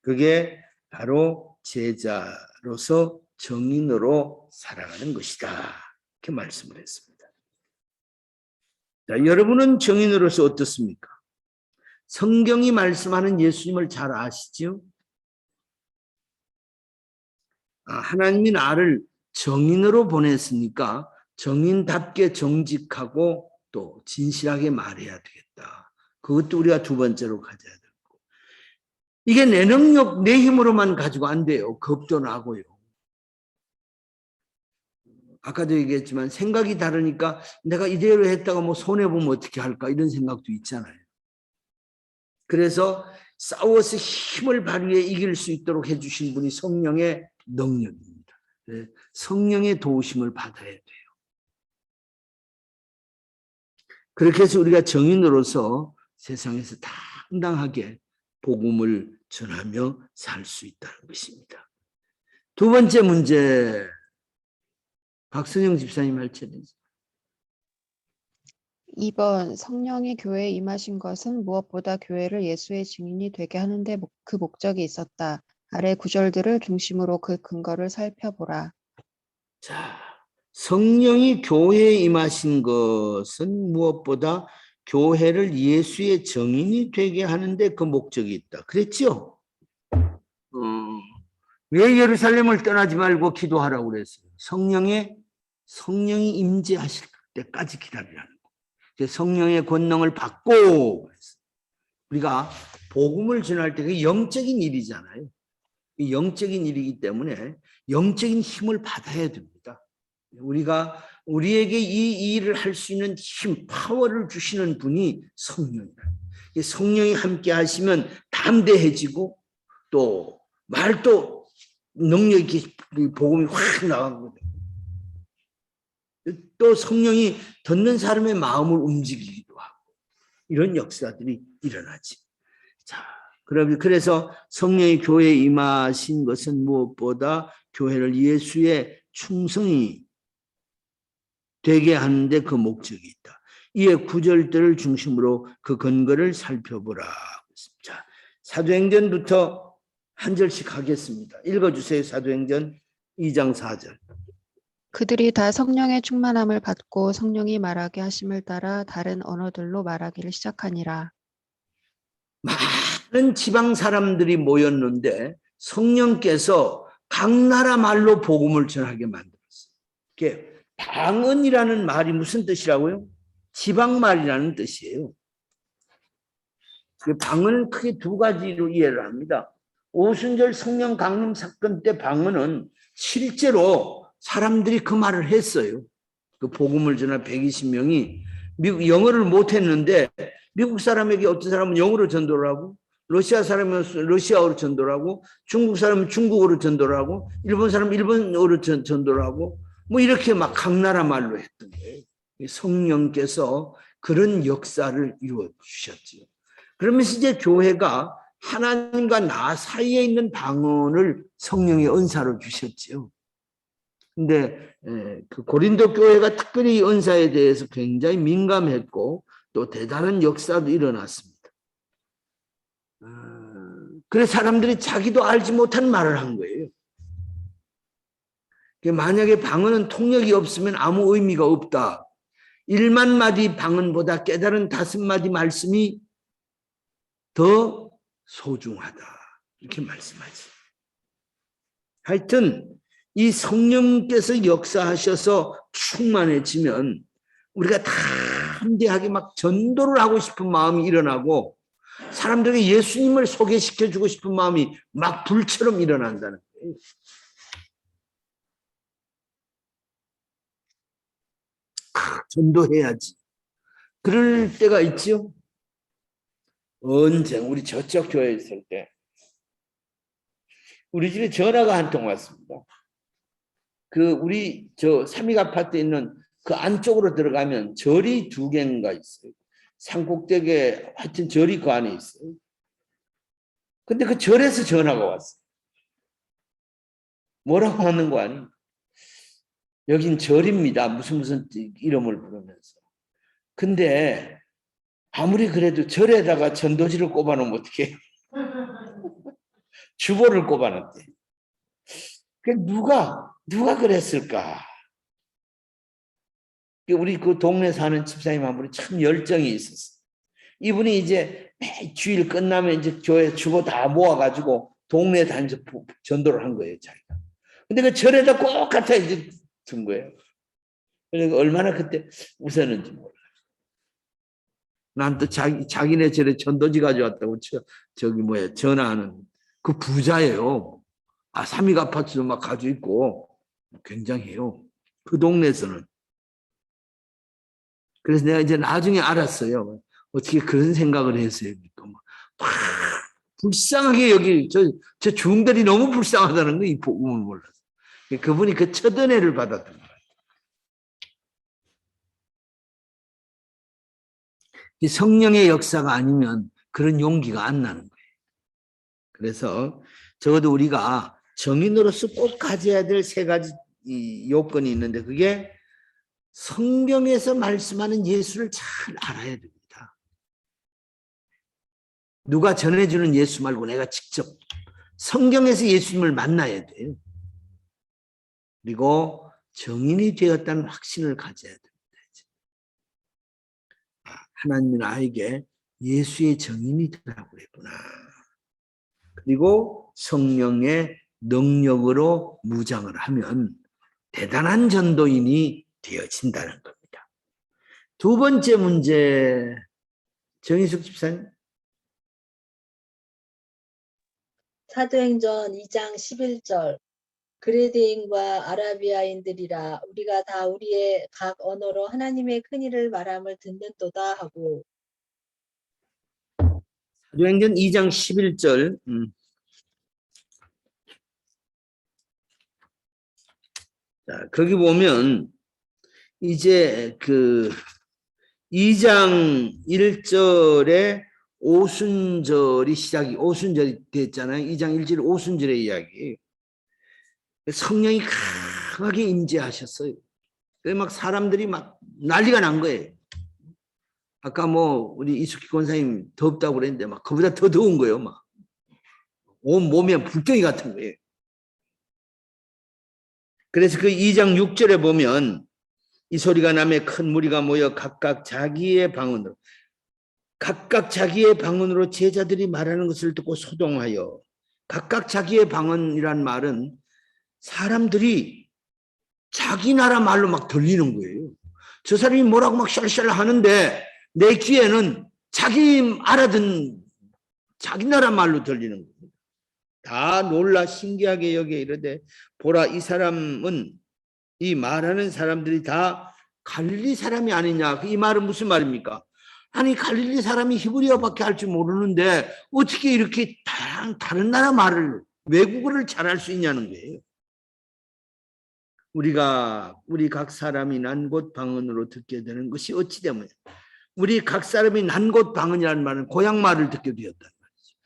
그게 바로 제자로서 정인으로 살아가는 것이다. 이렇게 말씀을 했습니다. 자, 여러분은 정인으로서 어떻습니까? 성경이 말씀하는 예수님을 잘 아시죠? 하나님이 나를 정인으로 보냈으니까 정인답게 정직하고 또 진실하게 말해야 되겠다. 그것도 우리가 두 번째로 가져야 되고, 이게 내 능력, 내 힘으로만 가지고 안 돼요. 겁도 나고요. 아까도 얘기했지만 생각이 다르니까 내가 이대로 했다가 뭐 손해보면 어떻게 할까 이런 생각도 있잖아요. 그래서 싸워서 힘을 발휘해 이길 수 있도록 해주신 분이 성령의 능력입니다. 네, 성령의 도우심을 받아야 돼요. 그렇게 해서 우리가 정인으로서 세상에서 당당하게 복음을 전하며 살 수 있다는 것입니다. 두 번째 문제, 박선영 집사님 할 차례죠. 2번 성령이 교회에 임하신 것은 무엇보다 교회를 예수의 증인이 되게 하는데 그 목적이 있었다. 아래 구절들을 중심으로 그 근거를 살펴보라. 자, 성령이 교회에 임하신 것은 무엇보다 교회를 예수의 증인이 되게 하는데 그 목적이 있다. 그랬죠? 왜 예루살렘을 떠나지 말고 기도하라고 그랬어요? 성령이 임재하실 때까지 기다리라는 거. 성령의 권능을 받고 우리가 복음을 전할 때 그게 영적인 일이잖아요. 영적인 일이기 때문에 영적인 힘을 받아야 됩니다. 우리가 우리에게 이 일을 할 수 있는 힘, 파워를 주시는 분이 성령이다. 성령이 함께 하시면 담대해지고 또 말도 능력 있게 복음이 확 나가거든요. 또 성령이 듣는 사람의 마음을 움직이기도 하고 이런 역사들이 일어나지. 자, 그래서 성령이 교회에 임하신 것은 무엇보다 교회를 예수의 충성이 되게 하는데 그 목적이 있다. 이에 구절들을 중심으로 그 근거를 살펴보라. 자, 사도행전부터 한 절씩 하겠습니다. 읽어주세요. 사도행전 2장 4절. 그들이 다 성령의 충만함을 받고 성령이 말하게 하심을 따라 다른 언어들로 말하기를 시작하니라. 많은 지방 사람들이 모였는데 성령께서 각 나라 말로 복음을 전하게 만들었어요. 이게 방언이라는 말이 무슨 뜻이라고요? 지방말이라는 뜻이에요. 방언은 크게 두 가지로 이해를 합니다. 오순절 성령 강림 사건 때 방언은 실제로 사람들이 그 말을 했어요. 그 복음을 전한 120명이 미국 영어를 못했는데 미국 사람에게 어떤 사람은 영어로 전도를 하고 러시아 사람은 러시아어로 전도를 하고 중국 사람은 중국어로 전도를 하고 일본 사람은 일본어로 전도를 하고 뭐 이렇게 막 각 나라 말로 했던 거예요. 성령께서 그런 역사를 이루어 주셨죠. 그러면서 이제 교회가 하나님과 나 사이에 있는 방언을 성령의 은사로 주셨죠. 근데 그 고린도 교회가 특별히 이 은사에 대해서 굉장히 민감했고 또 대단한 역사도 일어났습니다. 그래서 사람들이 자기도 알지 못한 말을 한 거예요. 만약에 방언은 통역이 없으면 아무 의미가 없다. 1만 마디 방언보다 깨달은 5마디 말씀이 더 소중하다. 이렇게 말씀하지. 하여튼 이 성령께서 역사하셔서 충만해지면 우리가 다 담대하게 막 전도를 하고 싶은 마음이 일어나고 사람들에게 예수님을 소개시켜주고 싶은 마음이 막 불처럼 일어난다는 거예요. 전도해야지. 그럴 때가 있죠. 언제 우리 저쪽 교회에 있을 때 우리 집에 전화가 한 통 왔습니다. 그 우리 저 삼익 아파트에 있는 그 안쪽으로 들어가면 절이 2개인가 있어요. 산꼭대기에 하여튼 절이 그 안에 있어요. 근데 그 절에서 전화가 왔어요. 뭐라고 하는 거 아니? 여긴 절입니다. 무슨 이름을 부르면서. 근데 아무리 그래도 절에다가 전도지를 꼽아놓으면 어떡해? 주보를 꼽아놨대. 누가 그랬을까? 우리 그 동네 사는 집사님 한 분이 참 열정이 있었어. 이분이 이제 매 주일 끝나면 이제 교회 주보 다 모아가지고 동네에 다니면서 전도를 한 거예요, 자기가. 근데 그 절에다 꼭 갖다 이제 둔 거예요. 그러니까 얼마나 그때 웃었는지 몰라. 난 또 자기네 절에 전도지 가져왔다고 전화하는 그 부자예요. 삼익 아파트도 막 가지고 있고 굉장해요. 그 동네에서는. 그래서 내가 이제 나중에 알았어요. 어떻게 그런 생각을 했어요. 막 불쌍하게 여기 저 중들이 너무 불쌍하다는 거 이 복음을 몰라서. 그분이 그 첫 은혜를 받았던 거예요. 이 성령의 역사가 아니면 그런 용기가 안 나는 거예요. 그래서 적어도 우리가 정인으로서 꼭 가져야 될 3가지 요건이 있는데 그게 성경에서 말씀하는 예수를 잘 알아야 됩니다. 누가 전해주는 예수 말고 내가 직접 성경에서 예수님을 만나야 돼요. 그리고 정인이 되었다는 확신을 가져야 됩니다. 하나님은 나에게 예수의 정인이 되라고 그랬구나. 그리고 성령의 능력으로 무장을 하면 대단한 전도인이 되어진다는 겁니다. 2번째 문제, 정희숙 집사님. 사도행전 2장 11절 그레데인과 아라비아인들이라 우리가 다 우리의 각 언어로 하나님의 큰일을 말함을 듣는도다 하고 사도행전 2장 11절 자, 거기 보면 이제 그 2장 1절에 오순절이 오순절이 됐잖아요. 2장 1절 오순절의 이야기. 성령이 강하게 임재하셨어요. 그래서 막 사람들이 막 난리가 난 거예요. 아까 뭐 우리 이숙희 권사님 덥다고 그랬는데 막 그보다 더 더운 거예요. 막 온 몸에 불덩이 같은 거예요. 그래서 그 2장 6절에 보면 이 소리가 나며 큰 무리가 모여 각각 자기의 방언으로 제자들이 말하는 것을 듣고 소동하여 각각 자기의 방언이란 말은 사람들이 자기 나라 말로 막 들리는 거예요. 저 사람이 뭐라고 막 샬샬 하는데 내 귀에는 자기 알아듣는 자기 나라 말로 들리는 거예요. 다 놀라 신기하게 여겨 이르되 보라 이 사람은 이 말하는 사람들이 다 갈릴리 사람이 아니냐. 이 말은 무슨 말입니까? 아니 갈릴리 사람이 히브리어밖에 할 줄 모르는데 어떻게 이렇게 다른 나라 말을 외국어를 잘할 수 있냐는 거예요. 우리 각 사람이 난 곳 방언으로 듣게 되는 것이 어찌 되면 우리 각 사람이 난 곳 방언이라는 말은 고향 말을 듣게 되었단 말이죠.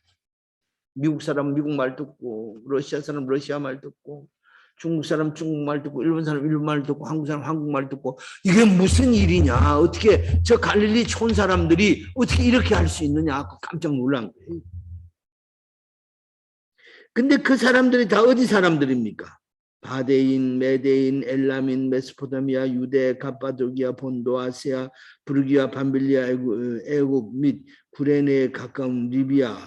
미국 사람 미국 말 듣고 러시아 사람 러시아 말 듣고 중국 사람 중국 말 듣고 일본 사람 일본 말 듣고 한국 사람 한국 말 듣고 이게 무슨 일이냐. 어떻게 저 갈릴리 촌 사람들이 어떻게 이렇게 할 수 있느냐. 깜짝 놀란 거예요. 근데 그 사람들이 다 어디 사람들입니까? 바데인, 메데인, 엘라민, 메소포타미아, 유대, 갑바도기아, 본도, 아시아, 부르기아, 밤빌리아, 애국 및 구레네에 가까운 리비아.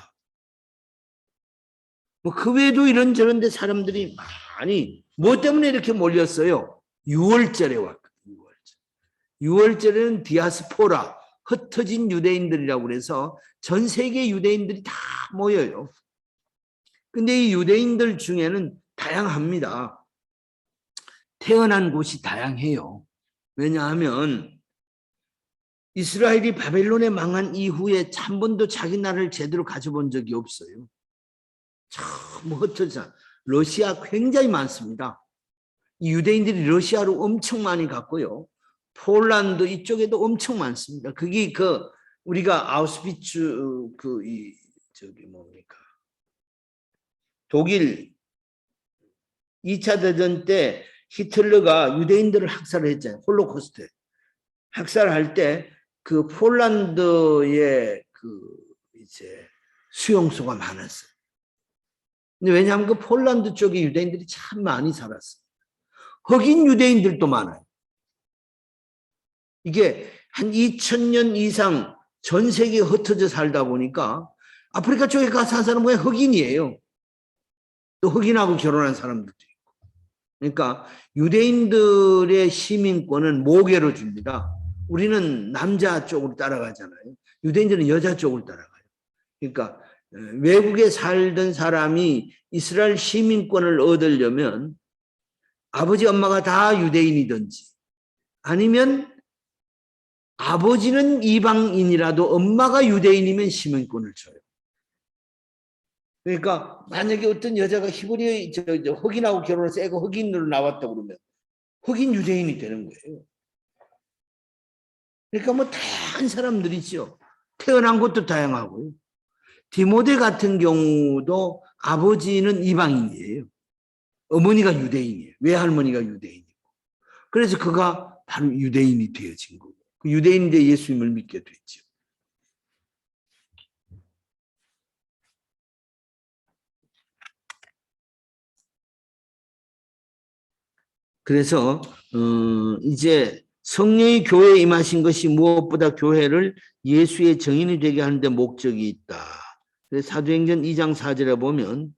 뭐 그 외에도 이런저런 데 사람들이 많이 뭐 때문에 이렇게 몰렸어요? 6월절에 왔거든요. 6월절에는 디아스포라, 흩어진 유대인들이라고 그래서 전 세계 유대인들이 다 모여요. 근데 이 유대인들 중에는 다양합니다. 태어난 곳이 다양해요. 왜냐하면 이스라엘이 바벨론에 망한 이후에 한 번도 자기 나라를 제대로 가져본 적이 없어요. 참 흩어져. 러시아 굉장히 많습니다. 유대인들이 러시아로 엄청 많이 갔고요. 폴란드 이쪽에도 엄청 많습니다. 그게 우리가 아우슈비츠 독일 2차 대전 때 히틀러가 유대인들을 학살을 했잖아요. 홀로코스트 학살할 때 그 폴란드에 이제 수용소가 많았어요. 근데 왜냐하면 그 폴란드 쪽에 유대인들이 참 많이 살았어요. 흑인 유대인들도 많아요. 이게 한 2000년 이상 전 세계에 흩어져 살다 보니까 아프리카 쪽에 가서 산 사람은 왜 흑인이에요. 또 흑인하고 결혼한 사람들도 있고. 그러니까 유대인들의 시민권은 모계로 줍니다. 우리는 남자 쪽으로 따라가잖아요. 유대인들은 여자 쪽으로 따라가요. 그러니까 외국에 살던 사람이 이스라엘 시민권을 얻으려면 아버지 엄마가 다 유대인이든지 아니면 아버지는 이방인이라도 엄마가 유대인이면 시민권을 줘요. 그러니까 만약에 어떤 여자가 히브리 저 흑인하고 결혼해서 애가 흑인으로 나왔다 그러면 흑인 유대인이 되는 거예요. 그러니까 뭐 다양한 사람들이죠. 태어난 곳도 다양하고요. 디모데 같은 경우도 아버지는 이방인이에요. 어머니가 유대인이에요. 외할머니가 유대인이고. 그래서 그가 바로 유대인이 되어진 거고. 그 유대인인데 예수님을 믿게 됐죠. 그래서 이제 성령이 교회에 임하신 것이 무엇보다 교회를 예수의 정인이 되게 하는데 목적이 있다. 그래서 사도행전 2장 4절에 보면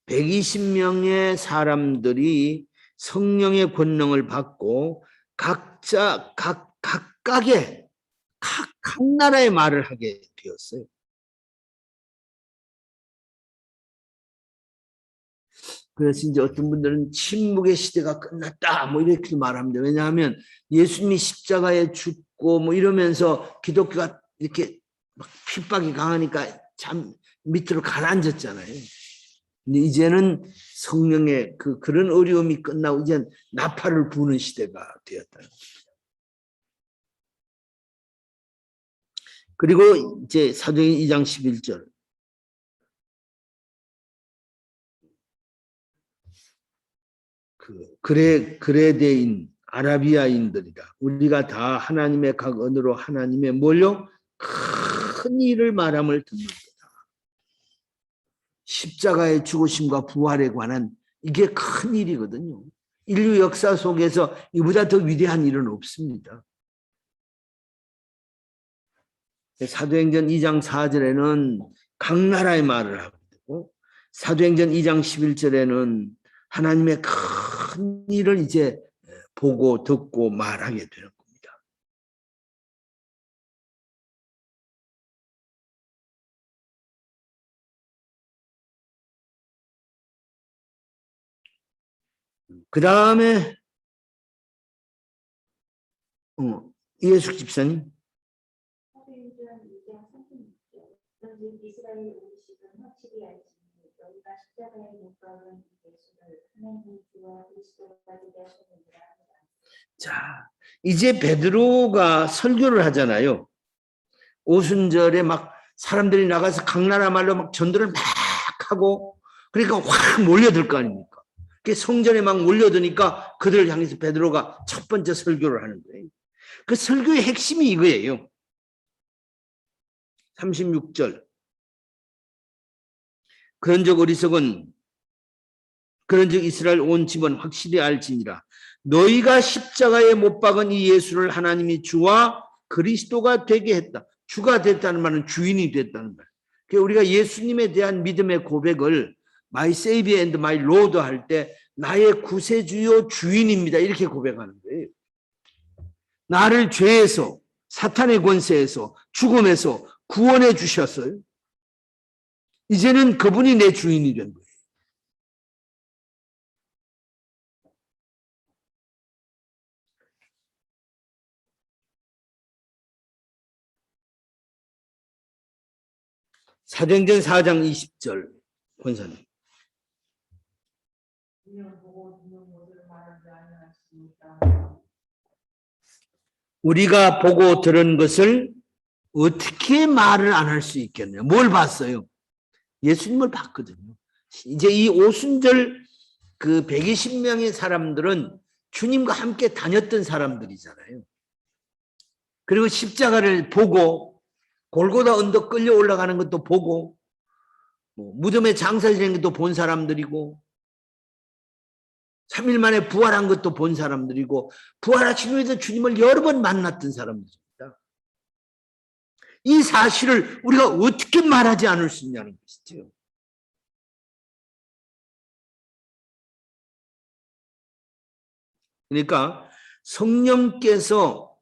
120명의 사람들이 성령의 권능을 받고 각각의 각 나라의 말을 하게 되었어요. 그래서 이제 어떤 분들은 침묵의 시대가 끝났다 뭐 이렇게 말합니다. 왜냐하면 예수님이 십자가에 죽고 뭐 이러면서 기독교가 이렇게 막 핍박이 강하니까 참 밑으로 가라앉았잖아요. 근데 이제는 성령의 그런 어려움이 끝나고 이제 나팔을 부는 시대가 되었다. 그리고 이제 사도행전 2장 11절. 그레데인 아라비아인들이다. 우리가 다 하나님의 각 언어로 하나님의 뭘요? 큰 일을 말함을 듣는다. 십자가의 죽으심과 부활에 관한 이게 큰 일이거든요. 인류 역사 속에서 이보다 더 위대한 일은 없습니다. 사도행전 2장 4절에는 각 나라의 말을 하고 있고 사도행전 2장 11절에는 하나님의 큰 일을 이제 보고 듣고 말하게 되는 겁니다. 그 다음에 이해숙 집사님. 이스라엘 오르시던 확실히 알지니 너희가 십자가에 못 박은 예수를 하나님의 주와 그리스도가 되게 하셨느니라 하니라. 자, 이제 베드로가 설교를 하잖아요. 오순절에 막 사람들이 나가서 각 나라 말로 막 전도를 막 하고 그러니까 확 몰려들 거 아닙니까? 그 성전에 막 몰려드니까 그들을 향해서 베드로가 첫 번째 설교를 하는 거예요. 그 설교의 핵심이 이거예요. 36절. 그런즉 이스라엘 온 집은 확실히 알지니라. 너희가 십자가에 못 박은 이 예수를 하나님이 주와 그리스도가 되게 했다. 주가 됐다는 말은 주인이 됐다는 말. 그러니까 우리가 예수님에 대한 믿음의 고백을 My Savior and My Lord 할 때 나의 구세주요 주인입니다. 이렇게 고백하는 거예요. 나를 죄에서 사탄의 권세에서 죽음에서 구원해 주셨어요. 이제는 그분이 내 주인이 된 거예요. 사도행전 4장 20절 권사님. 우리가 보고 들은 것을 어떻게 말을 안 할 수 있겠네요. 뭘 봤어요? 예수님을 봤거든요. 이제 이 오순절 그 120명의 사람들은 주님과 함께 다녔던 사람들이잖아요. 그리고 십자가를 보고 골고다 언덕 끌려 올라가는 것도 보고 무덤에 장사 지낸 것도 본 사람들이고 3일 만에 부활한 것도 본 사람들이고 부활하신 후에도 주님을 여러 번 만났던 사람들입니다. 이 사실을 우리가 어떻게 말하지 않을 수 있냐는 것이죠. 그러니까 성령께서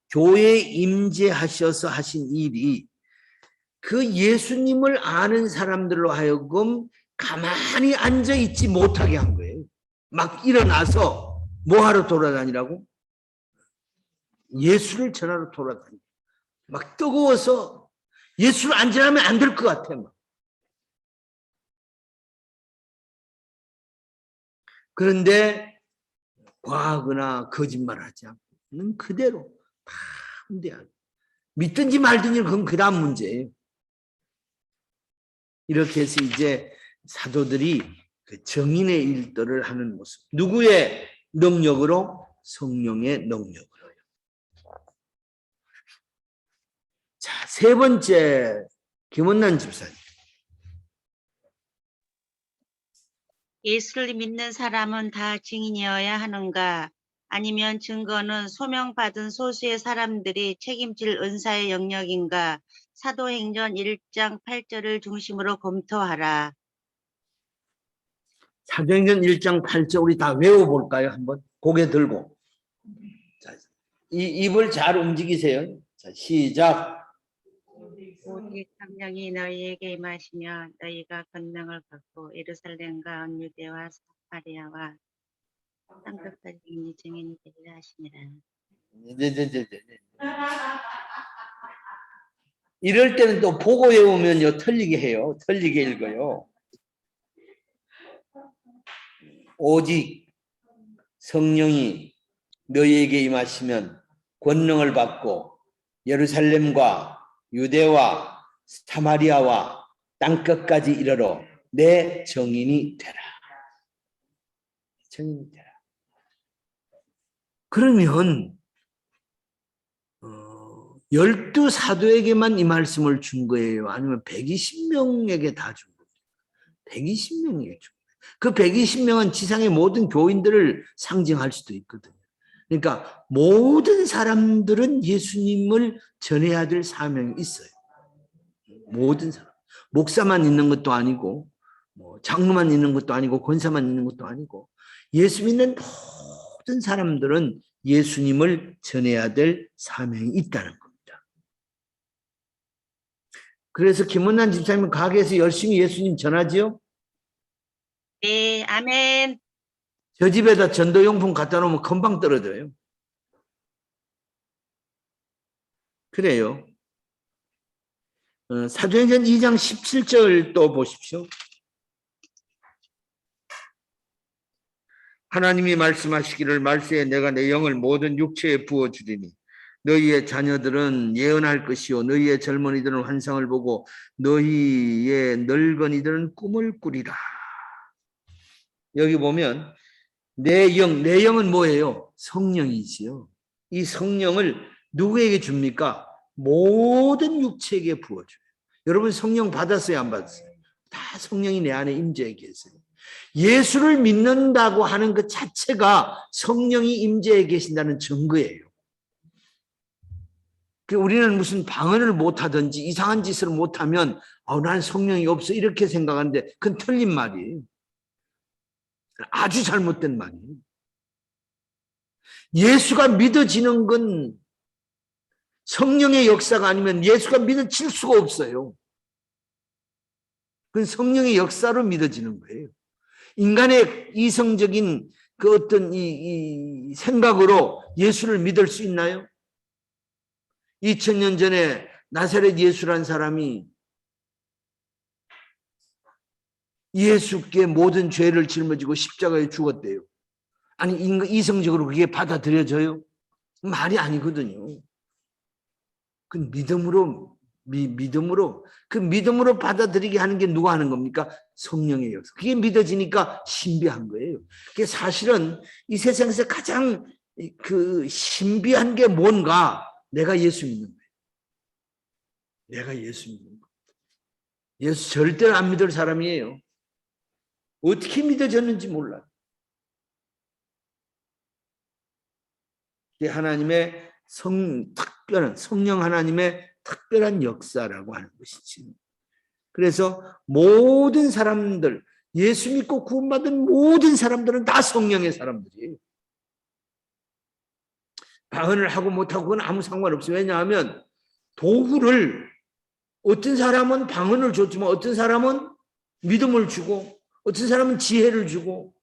교회에 임재하셔서 하신 일이 그 예수님을 아는 사람들로 하여금 가만히 앉아 있지 못하게 한 거예요. 막 일어나서 뭐하러 돌아다니라고? 예수를 전하러 돌아다니. 막 뜨거워서 예수를 안 전하면 안 될 것 같아. 막. 그런데 과하거나 거짓말하지 않고 그대로 담대하게 믿든지 말든지 그건 그 다음 문제예요. 이렇게 해서 이제 사도들이 그 정인의 일들을 하는 모습. 누구의 능력으로? 성령의 능력으로요. 자, 세 번째 김원난 집사님. 예수를 믿는 사람은 다 증인이어야 하는가? 아니면 증거는 소명받은 소수의 사람들이 책임질 은사의 영역인가? 사도행전 1장 8절을 중심으로 검토하라. 사도행전 1장 8절 우리 다 외워볼까요? 한번 고개 들고. 자, 입을 잘 움직이세요. 자, 시작. 오직 성령이 너희에게 임하시며 너희가 권능을 받고 예루살렘과 온 유대와 사마리아와 땅끝까지 증인이 되리라 하시니라. 네. 이럴 때는 또 보고 외우면요 틀리게 해요. 틀리게 읽어요. 오직 성령이 너희에게 임하시면 권능을 받고 예루살렘과 유대와 사마리아와 땅끝까지 이르러 내 증인이 되라. 증인이 되라. 그러면 12사도에게만 이 말씀을 준 거예요? 아니면 120명에게 다 준 거예요? 120명에게 준 거예요. 그 120명은 지상의 모든 교인들을 상징할 수도 있거든요. 그러니까 모든 사람들은 예수님을 전해야 될 사명이 있어요. 모든 사람. 목사만 있는 것도 아니고 장로만 있는 것도 아니고 권사만 있는 것도 아니고 예수 믿는 모든 사람들은 예수님을 전해야 될 사명이 있다는 겁니다. 그래서 김원난 집사님은 가게에서 열심히 예수님 전하지요? 네, 아멘. 저 집에다 전도용품 갖다 놓으면 금방 떨어져요. 그래요. 사도행전 2장 17절 또 보십시오. 하나님이 말씀하시기를 말세에 내가 내 영을 모든 육체에 부어주리니 너희의 자녀들은 예언할 것이요 너희의 젊은이들은 환상을 보고 너희의 늙은이들은 꿈을 꾸리라. 여기 보면 내 영은 뭐예요? 성령이지요. 이 성령을 누구에게 줍니까? 모든 육체에게 부어줘요. 여러분 성령 받았어요? 안 받았어요? 다 성령이 내 안에 임재해 계세요. 예수를 믿는다고 하는 것 자체가 성령이 임재해 계신다는 증거예요. 우리는 무슨 방언을 못하든지 이상한 짓을 못하면 나는 성령이 없어 이렇게 생각하는데 그건 틀린 말이에요. 아주 잘못된 말이에요. 예수가 믿어지는 건 성령의 역사가 아니면 예수가 믿어질 수가 없어요. 그건 성령의 역사로 믿어지는 거예요. 인간의 이성적인 그 어떤 이 생각으로 예수를 믿을 수 있나요? 2000년 전에 나사렛 예수란 사람이 예수께 모든 죄를 짊어지고 십자가에 죽었대요. 아니 이성적으로 그게 받아들여져요? 말이 아니거든요. 그 믿음으로 그 믿음으로 받아들이게 하는 게 누가 하는 겁니까? 성령의 역사. 그게 믿어지니까 신비한 거예요. 그게 사실은 이 세상에서 가장 그 신비한 게 뭔가? 내가 예수 믿는 거예요. 내가 예수 믿는 거예요. 예수 절대로 안 믿을 사람이에요. 어떻게 믿어졌는지 몰라요. 하나님의 특별한 성령 하나님의 특별한 역사라고 하는 것이지. 그래서 모든 사람들, 예수 믿고 구원받은 모든 사람들은 다 성령의 사람들이에요. 방언을 하고 못하고 그건 아무 상관없어요. 왜냐하면 도구를 어떤 사람은 방언을 줬지만 어떤 사람은 믿음을 주고 어떤 사람은 지혜를 주고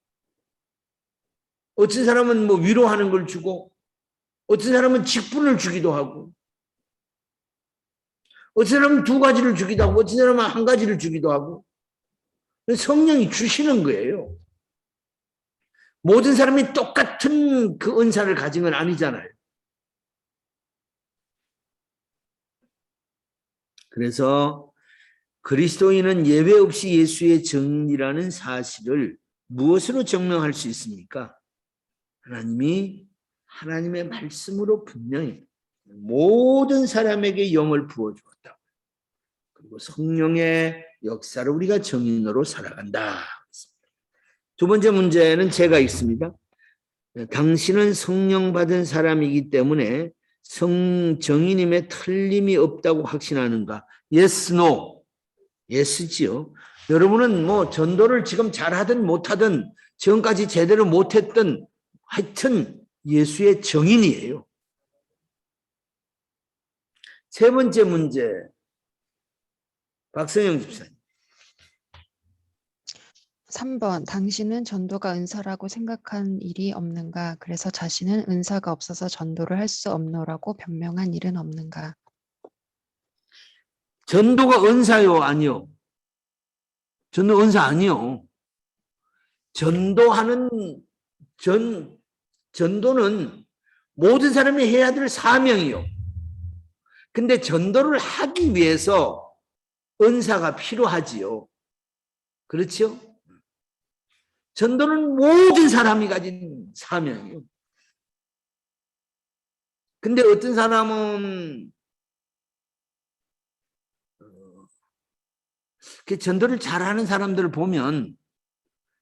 어떤 사람은 뭐 위로하는 걸 주고 어떤 사람은 직분을 주기도 하고 어떤 사람은 두 가지를 주기도 하고 어떤 사람은 한 가지를 주기도 하고 성령이 주시는 거예요. 모든 사람이 똑같은 그 은사를 가진 건 아니잖아요. 그래서 그리스도인은 예외 없이 예수의 정이라는 사실을 무엇으로 증명할 수 있습니까? 하나님이 하나님의 말씀으로 분명히 모든 사람에게 영을 부어주었다. 그리고 성령의 역사를 우리가 정인으로 살아간다. 두 번째 문제는 제가 있습니다. 당신은 성령 받은 사람이기 때문에 정인임에 틀림이 없다고 확신하는가? Yes, no. Yes지요. 여러분은 뭐 전도를 지금 잘하든 못하든 지금까지 제대로 못했든 하여튼 예수의 정인이에요. 세 번째 문제, 박성영 집사님. 3번, 당신은 전도가 은사라고 생각한 일이 없는가? 그래서 자신은 은사가 없어서 전도를 할 수 없노라고 변명한 일은 없는가? 전도가 은사요, 아니요? 전도 은사 아니요. 전도는 모든 사람이 해야 될 사명이요. 근데 전도를 하기 위해서 은사가 필요하지요. 그렇죠? 전도는 모든 사람이 가진 사명이요. 근데 어떤 사람은 그 전도를 잘하는 사람들을 보면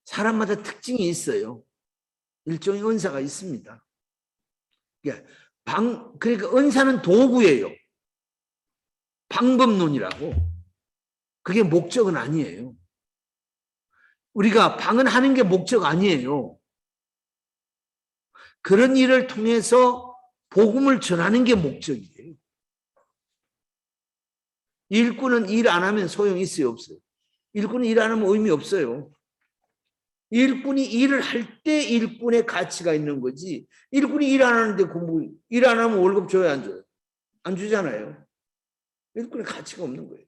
사람마다 특징이 있어요. 일종의 은사가 있습니다. 그러니까 은사는 도구예요. 방법론이라고. 그게 목적은 아니에요. 우리가 방언하는 게 목적 아니에요. 그런 일을 통해서 복음을 전하는 게 목적이에요. 일꾼은 일 안 하면 소용이 있어요, 없어요? 일꾼은 일 안 하면 의미 없어요. 일꾼이 일을 할 때 일꾼의 가치가 있는 거지. 일꾼이 일 안 하는데 일 안 하면 월급 줘요, 안 줘요? 안 주잖아요. 일꾼의 가치가 없는 거예요.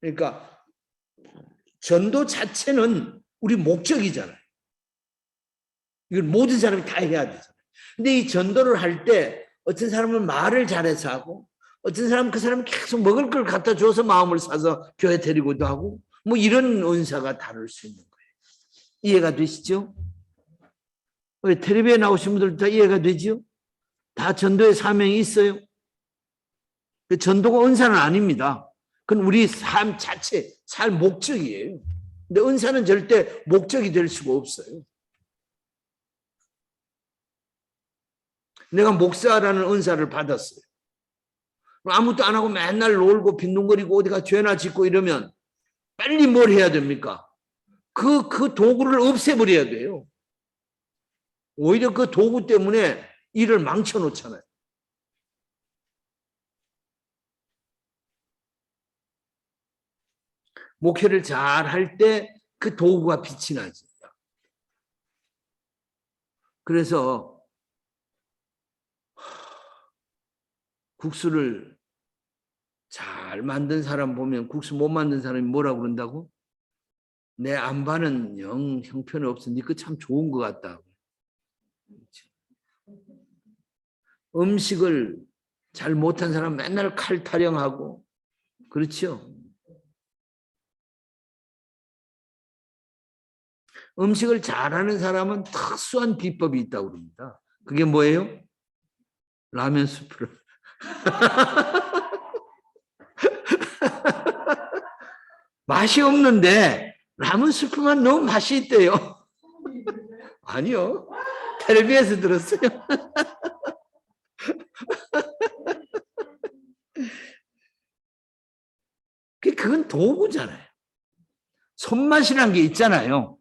그러니까 전도 자체는 우리 목적이잖아요. 이건 모든 사람이 다 해야 되잖아요. 근데 이 전도를 할 때 어떤 사람은 말을 잘해서 하고 어떤 사람은 그 사람이 계속 먹을 걸 갖다 줘서 마음을 사서 교회 데리고도 하고 뭐 이런 은사가 다를 수 있는 거예요. 이해가 되시죠? 왜 텔레비에 나오신 분들 다 이해가 되죠? 다 전도의 사명이 있어요. 전도가 은사는 아닙니다. 그건 우리 삶 자체, 살 목적이에요. 근데 은사는 절대 목적이 될 수가 없어요. 내가 목사라는 은사를 받았어요. 아무것도 안 하고 맨날 놀고 빈둥거리고 어디가 죄나 짓고 이러면 빨리 뭘 해야 됩니까? 그 도구를 없애버려야 돼요. 오히려 그 도구 때문에 일을 망쳐놓잖아요. 목회를 잘 할 때 그 도구가 빛이 나지. 그래서 국수를 잘 만든 사람 보면 국수 못 만든 사람이 뭐라고 그런다고? 내 안반은 영 형편이 없어. 네 거 참 좋은 것 같다. 음식을 잘 못한 사람 맨날 칼 타령하고 그렇죠? 음식을 잘하는 사람은 특수한 비법이 있다고 그럽니다. 그게 뭐예요? 라면 수프를. 맛이 없는데 라면 스프만 넣으면 맛이 있대요. 아니요. 텔레비에서 들었어요. 그건 도구잖아요. 손맛이란 게 있잖아요.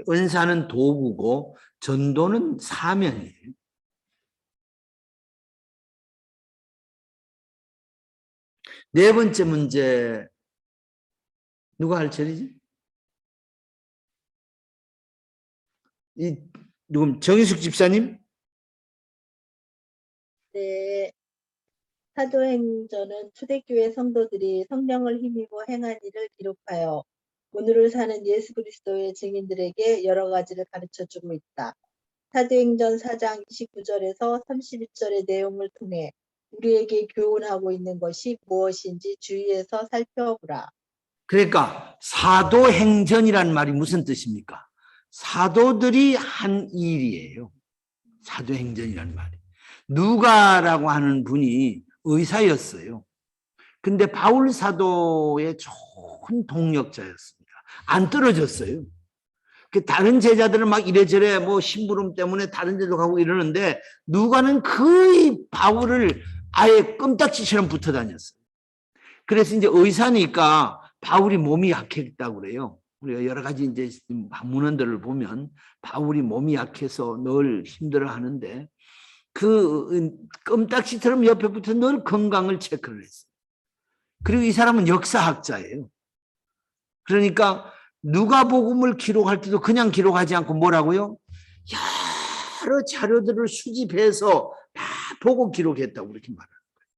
은사는 도구고 전도는 사명이에요. 네 번째 문제 누가 할 차례지? 누구 정희숙 집사님? 네. 사도행전은 초대교회 성도들이 성령을 힘입어 행한 일을 기록하여 오늘을 사는 예수 그리스도의 증인들에게 여러 가지를 가르쳐주고 있다. 사도행전 4장 29절에서 31절의 내용을 통해 우리에게 교훈하고 있는 것이 무엇인지 주의해서 살펴보라. 그러니까 사도행전이란 말이 무슨 뜻입니까? 사도들이 한 일이에요. 사도행전이란 말이. 누가라고 하는 분이 의사였어요. 근데 바울 사도의 좋은 동력자였습니다. 안 떨어졌어요. 다른 제자들은 막 이래저래 뭐 심부름 때문에 다른 데도 가고 이러는데 누가는 거의 바울을 아예 껌딱지처럼 붙어 다녔어요. 그래서 이제 의사니까 바울이 몸이 약했다고 그래요. 우리가 여러 가지 이제 문헌들을 보면 바울이 몸이 약해서 늘 힘들어 하는데 그 껌딱지처럼 옆에 붙어 늘 건강을 체크를 했어요. 그리고 이 사람은 역사학자예요. 그러니까 누가복음을 기록할 때도 그냥 기록하지 않고 뭐라고요? 여러 자료들을 수집해서 다 보고 기록했다고 그렇게 말하는 거예요.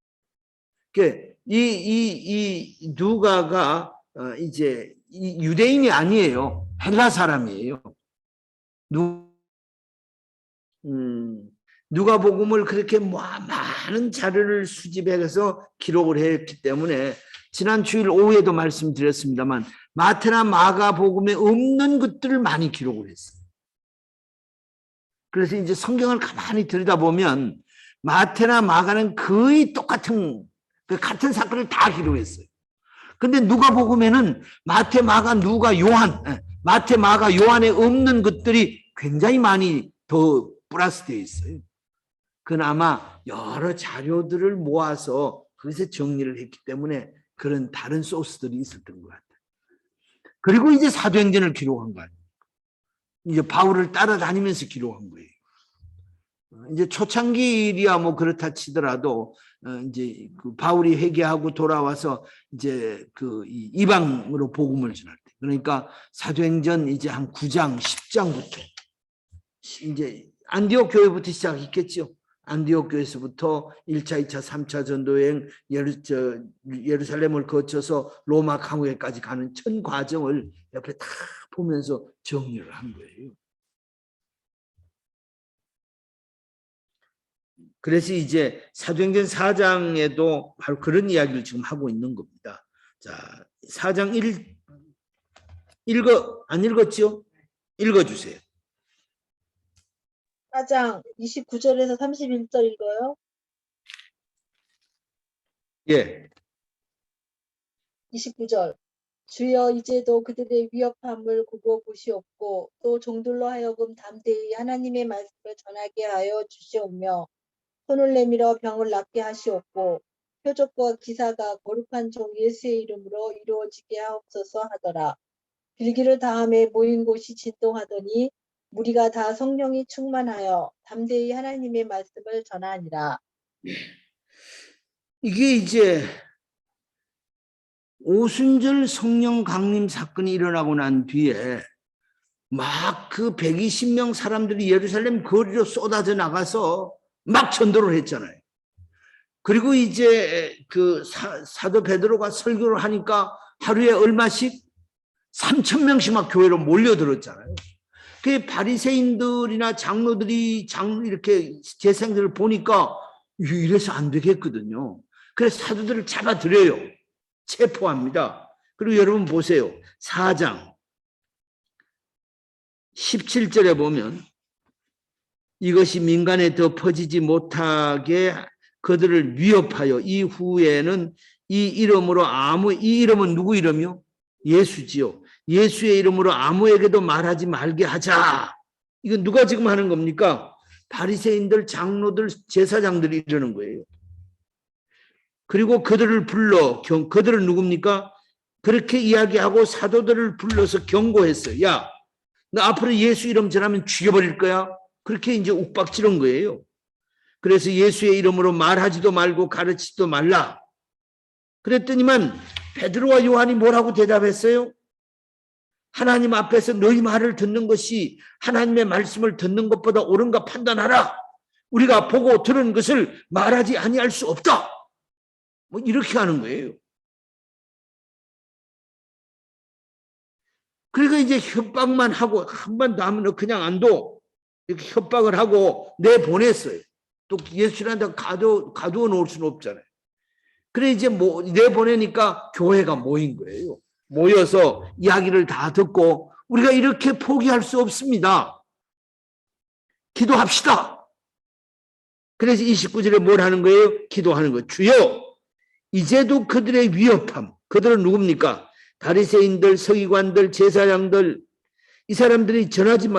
그러니까 이 누가가 이제 유대인이 아니에요. 헬라 사람이에요. 누가복음을 그렇게 많은 자료를 수집해서 기록을 했기 때문에 지난 주일 오후에도 말씀드렸습니다만 마태나 마가복음에 없는 것들을 많이 기록을 했어요. 그래서 이제 성경을 가만히 들여다보면 마태나 마가는 거의 똑같은 같은 사건을 다 기록했어요. 근데 누가복음에는 마태, 마가, 누가, 요한, 마태, 마가, 요한에 없는 것들이 굉장히 많이 더 플러스되어 있어요. 그나마 여러 자료들을 모아서 거기서 정리를 했기 때문에 그런 다른 소스들이 있었던 것 같아요. 그리고 이제 사도행전을 기록한 거 아니에요. 이제 바울을 따라다니면서 기록한 거예요. 이제 초창기 일이야 뭐 그렇다 치더라도 이제 그 바울이 회개하고 돌아와서 이제 그 이방으로 복음을 전할 때, 그러니까 사도행전 이제 한 9장, 10장부터 이제 안디옥 교회부터 시작했겠죠. 안디옥 교회에서부터 1차, 2차, 3차 전도여행 예루살렘을 거쳐서 로마 강국에까지 가는 전 과정을 옆에 다 보면서 정리를 한 거예요. 그래서 이제 사도행전 4장에도 바로 그런 이야기를 지금 하고 있는 겁니다. 자, 4장 안 읽었죠? 읽어주세요. 4장 29절에서 31절 읽어요. 예. 29절. 주여 이제도 그들의 위협함을 굽어보시옵고 또 종들로 하여금 담대히 하나님의 말씀을 전하게 하여 주시오며 손을 내밀어 병을 낫게 하시옵고 표적과 기사가 거룩한 종 예수의 이름으로 이루어지게 하옵소서 하더라. 빌기를 다음에 모인 곳이 진동하더니 무리가 다 성령이 충만하여 담대히 하나님의 말씀을 전하니라. 이게 이제 오순절 성령 강림 사건이 일어나고 난 뒤에 막 그 120명 사람들이 예루살렘 거리로 쏟아져 나가서 막 전도를 했잖아요. 그리고 이제 그 사도 베드로가 설교를 하니까 하루에 얼마씩 3,000명씩 막 교회로 몰려들었잖아요. 그 바리새인들이나 장로들이 이렇게 재생들을 보니까 이래서 안 되겠거든요. 그래서 사도들을 잡아들여요. 체포합니다. 그리고 여러분 보세요. 4장 17절에 보면 이것이 민간에 더 퍼지지 못하게 그들을 위협하여 이후에는 이 이름은 누구 이름이요? 예수지요. 예수의 이름으로 아무에게도 말하지 말게 하자. 이건 누가 지금 하는 겁니까? 바리새인들, 장로들, 제사장들이 이러는 거예요. 그리고 그들을 그들은 누굽니까? 그렇게 이야기하고 사도들을 불러서 경고했어요. 야, 너 앞으로 예수 이름 전하면 죽여버릴 거야. 그렇게 이제 욱박지른 거예요. 그래서 예수의 이름으로 말하지도 말고 가르치지도 말라. 그랬더니만 베드로와 요한이 뭐라고 대답했어요? 하나님 앞에서 너희 말을 듣는 것이 하나님의 말씀을 듣는 것보다 옳은가 판단하라. 우리가 보고 들은 것을 말하지 아니할 수 없다. 뭐 이렇게 하는 거예요. 그러니까 이제 협박만 하고 한 번 더 하면 그냥 안 둬. 이렇게 협박을 하고 내보냈어요. 또 예수님한테 가두어 놓을 수는 없잖아요. 그래 이제 내보내니까 교회가 모인 거예요. 모여서 이야기를 다 듣고 우리가 이렇게 포기할 수 없습니다. 기도합시다. 그래서 29절에 뭘 하는 거예요? 기도하는 거예요. 주여, 이제도 그들의 위협함, 그들은 누굽니까? 바리새인들, 서기관들, 제사장들, 이 사람들이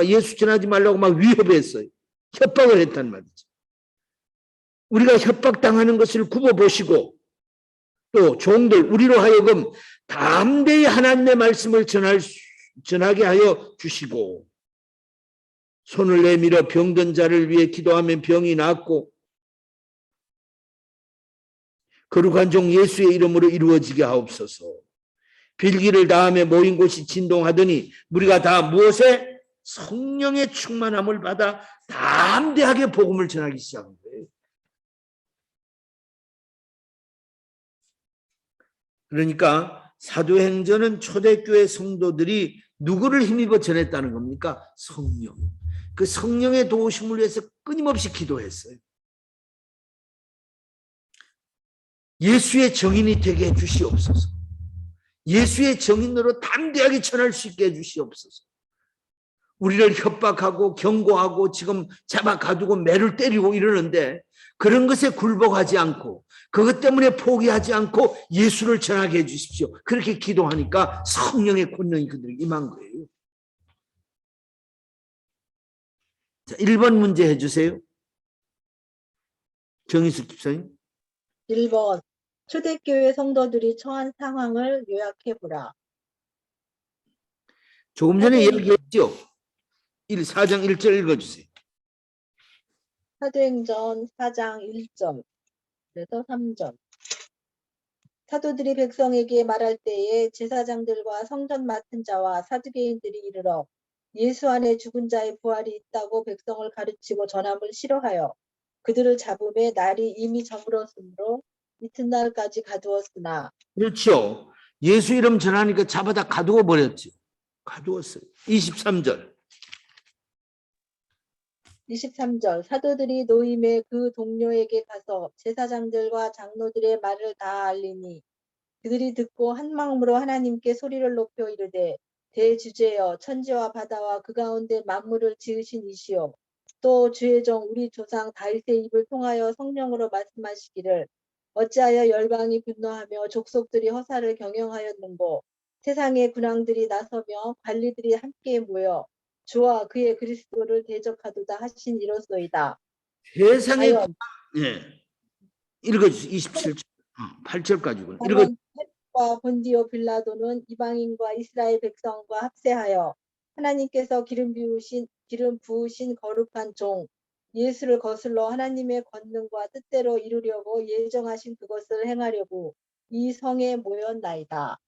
예수 전하지 말라고 막 위협했어요. 협박을 했단 말이죠. 우리가 협박당하는 것을 굽어보시고 또 종들 우리로 하여금 담대히 하나님의 말씀을 전하게 하여 주시고 손을 내밀어 병든 자를 위해 기도하면 병이 낫고 거룩한 종 예수의 이름으로 이루어지게 하옵소서. 빌기를 다하며 모인 곳이 진동하더니 우리가 다 무엇에? 성령의 충만함을 받아 담대하게 복음을 전하기 시작한 거예요. 그러니까 사도행전은 초대교회 성도들이 누구를 힘입어 전했다는 겁니까? 성령. 그 성령의 도우심을 위해서 끊임없이 기도했어요. 예수의 증인이 되게 해 주시옵소서. 예수의 증인으로 담대하게 전할 수 있게 해 주시옵소서. 우리를 협박하고 경고하고 지금 잡아 가두고 매를 때리고 이러는데 그런 것에 굴복하지 않고 그것 때문에 포기하지 않고 예수를 전하게 해 주십시오. 그렇게 기도하니까 성령의 권능이 그들에게 임한 거예요. 자, 1번 문제 해주세요. 정희숙 집사님. 1번. 초대교회 성도들이 처한 상황을 요약해보라. 조금 전에 이야기했죠. 4장 1절 읽어주세요. 사도행전 4장 1절 그래서 3절. 사도들이 백성에게 말할 때에 제사장들과 성전 맡은 자와 사두개인들이 이르러 예수 안에 죽은 자의 부활이 있다고 백성을 가르치고 전함을 싫어하여 그들을 잡음에 날이 이미 저물었으므로 이튿날까지 가두었으나. 그렇죠. 예수 이름 전하니까 잡아다 가두어 버렸죠. 가두었어요. 23절. 23절. 사도들이 노임에 그 동료에게 가서 제사장들과 장로들의 말을 다 알리니 그들이 듣고 한 마음으로 하나님께 소리를 높여 이르되 대주제여 천지와 바다와 그 가운데 만물을 지으신 이시오 또 주의 종 우리 조상 다윗의 입을 통하여 성령으로 말씀하시기를 어찌하여 열방이 분노하며 족속들이 허사를 경영하였는고 세상의 군왕들이 나서며 관리들이 함께 모여 주와 그의 그리스도를 대적하도다 하신 이로소이다. 세상의 과연 예. 읽어주세요. 27절. 8절까지군. 읽어. 헤롯과 본디오 빌라도는 이방인과 이스라엘 백성과 합세하여 하나님께서 기름 부으신 거룩한 종 예수를 거슬러 하나님의 권능과 뜻대로 이루려고 예정하신 그것을 행하려고 이 성에 모였나이다.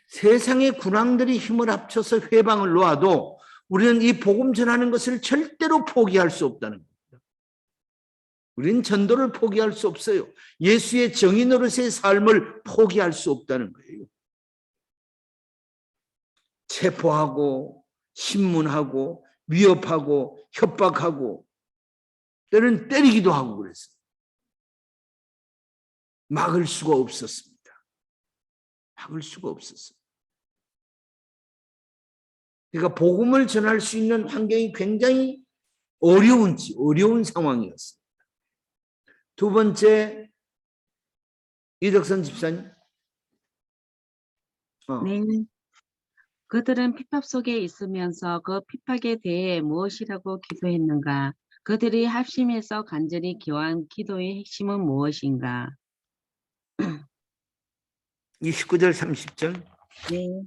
세상의 군왕들이 힘을 합쳐서 회방을 놓아도 우리는 이 복음 전하는 것을 절대로 포기할 수 없다는 겁니다. 우리는 전도를 포기할 수 없어요. 예수의 정인으로서의 삶을 포기할 수 없다는 거예요. 체포하고 신문하고 위협하고 협박하고 때로는 때리기도 하고 그랬어요. 막을 수가 없었습니다. 막을 수가 없었어요. 그러니까 복음을 전할 수 있는 환경이 굉장히 어려운 상황이었습니다. 두 번째, 이덕선 집사님. 네. 그들은 핍박 속에 있으면서 그 핍박에 대해 무엇이라고 기도했는가? 그들이 합심해서 간절히 기도한 기도의 핵심은 무엇인가? 29절 30절. 네.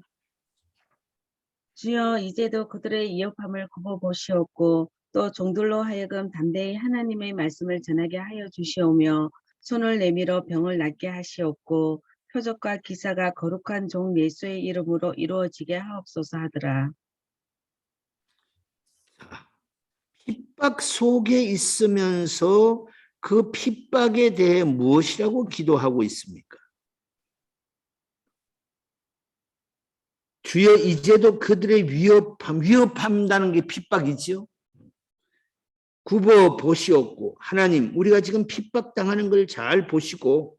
주여 이제도 그들의 위협함을 굽어보시옵고 또 종들로 하여금 담대히 하나님의 말씀을 전하게 하여 주시오며 손을 내밀어 병을 낫게 하시옵고 표적과 기사가 거룩한 종 예수의 이름으로 이루어지게 하옵소서 하더라. 핍박 속에 있으면서 그 핍박에 대해 무엇이라고 기도하고 있습니까? 주여 이제도 그들의 위협한다는 게 핍박이지요. 굽어 보시옵고 하나님 우리가 지금 핍박당하는 걸 잘 보시고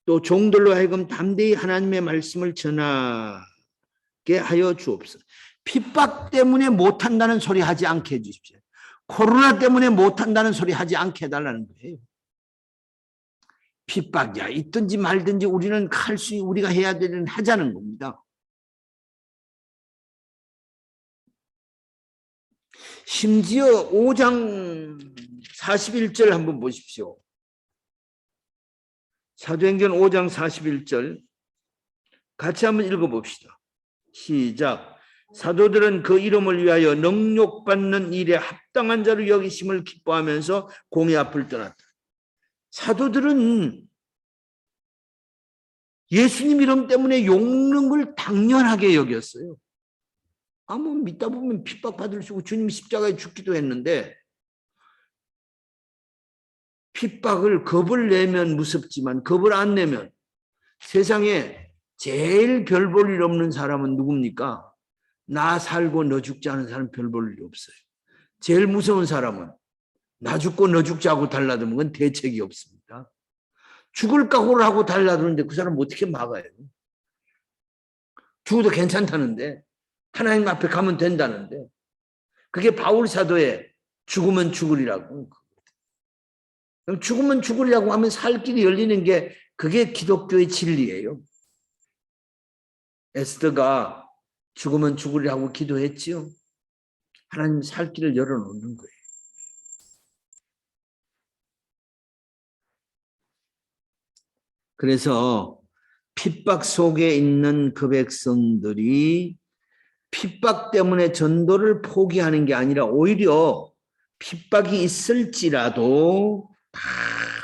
또 종들로 하여금 담대히 하나님의 말씀을 전하게 하여 주옵소서. 핍박 때문에 못한다는 소리 하지 않게 해주십시오. 코로나 때문에 못한다는 소리 하지 않게 해달라는 거예요. 핍박이야 있든지 말든지 우리는 우리가 해야 되는 일은 하자는 겁니다. 심지어 5장 41절 한번 보십시오. 사도행전 5장 41절 같이 한번 읽어봅시다. 시작. 사도들은 그 이름을 위하여 능욕받는 일에 합당한 자로 여기심을 기뻐하면서 공의 앞을 떠났다. 사도들은 예수님 이름 때문에 욕먹는 걸 당연하게 여겼어요. 뭐 믿다 보면 핍박받을 수 있고 주님 십자가에 죽기도 했는데 핍박을 겁을 내면 무섭지만 겁을 안 내면 세상에 제일 별 볼 일 없는 사람은 누굽니까? 나 살고 너 죽지 않은 사람 별 볼 일 없어요. 제일 무서운 사람은 나 죽고 너 죽지 하고 달라드는 건 대책이 없습니다. 죽을 각오를 하고 달라드는데 그 사람 어떻게 막아요? 죽어도 괜찮다는데 하나님 앞에 가면 된다는데 그게 바울 사도의 죽으면 죽으리라고. 죽으면 죽으리라고 하면 살 길이 열리는 게 그게 기독교의 진리예요. 에스더가 죽으면 죽으리라고 기도했지요. 하나님 살 길을 열어놓는 거예요. 그래서 핍박 속에 있는 그 백성들이 핍박 때문에 전도를 포기하는 게 아니라 오히려 핍박이 있을지라도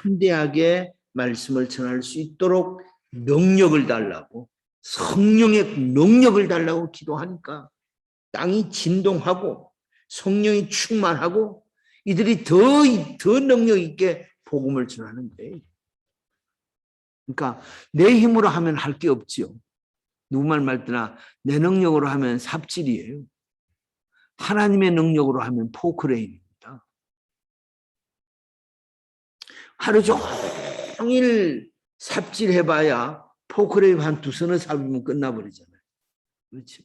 담대하게 말씀을 전할 수 있도록 능력을 달라고 성령의 능력을 달라고 기도하니까 땅이 진동하고 성령이 충만하고 이들이 더 능력 있게 복음을 전하는 거예요. 그러니까 내 힘으로 하면 할 게 없지요. 누구 말 말드나 내 능력으로 하면 삽질이에요. 하나님의 능력으로 하면 포크레인입니다. 하루 종일 삽질해봐야 포크레인 한 두서너 삽이면 끝나버리잖아요. 그렇죠?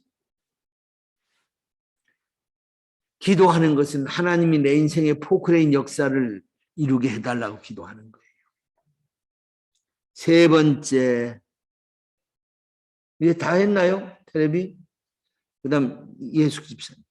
기도하는 것은 하나님이 내 인생의 포크레인 역사를 이루게 해달라고 기도하는 거예요. 세 번째, 이게 다 했나요? 텔레비? 그 다음 예수 집사님.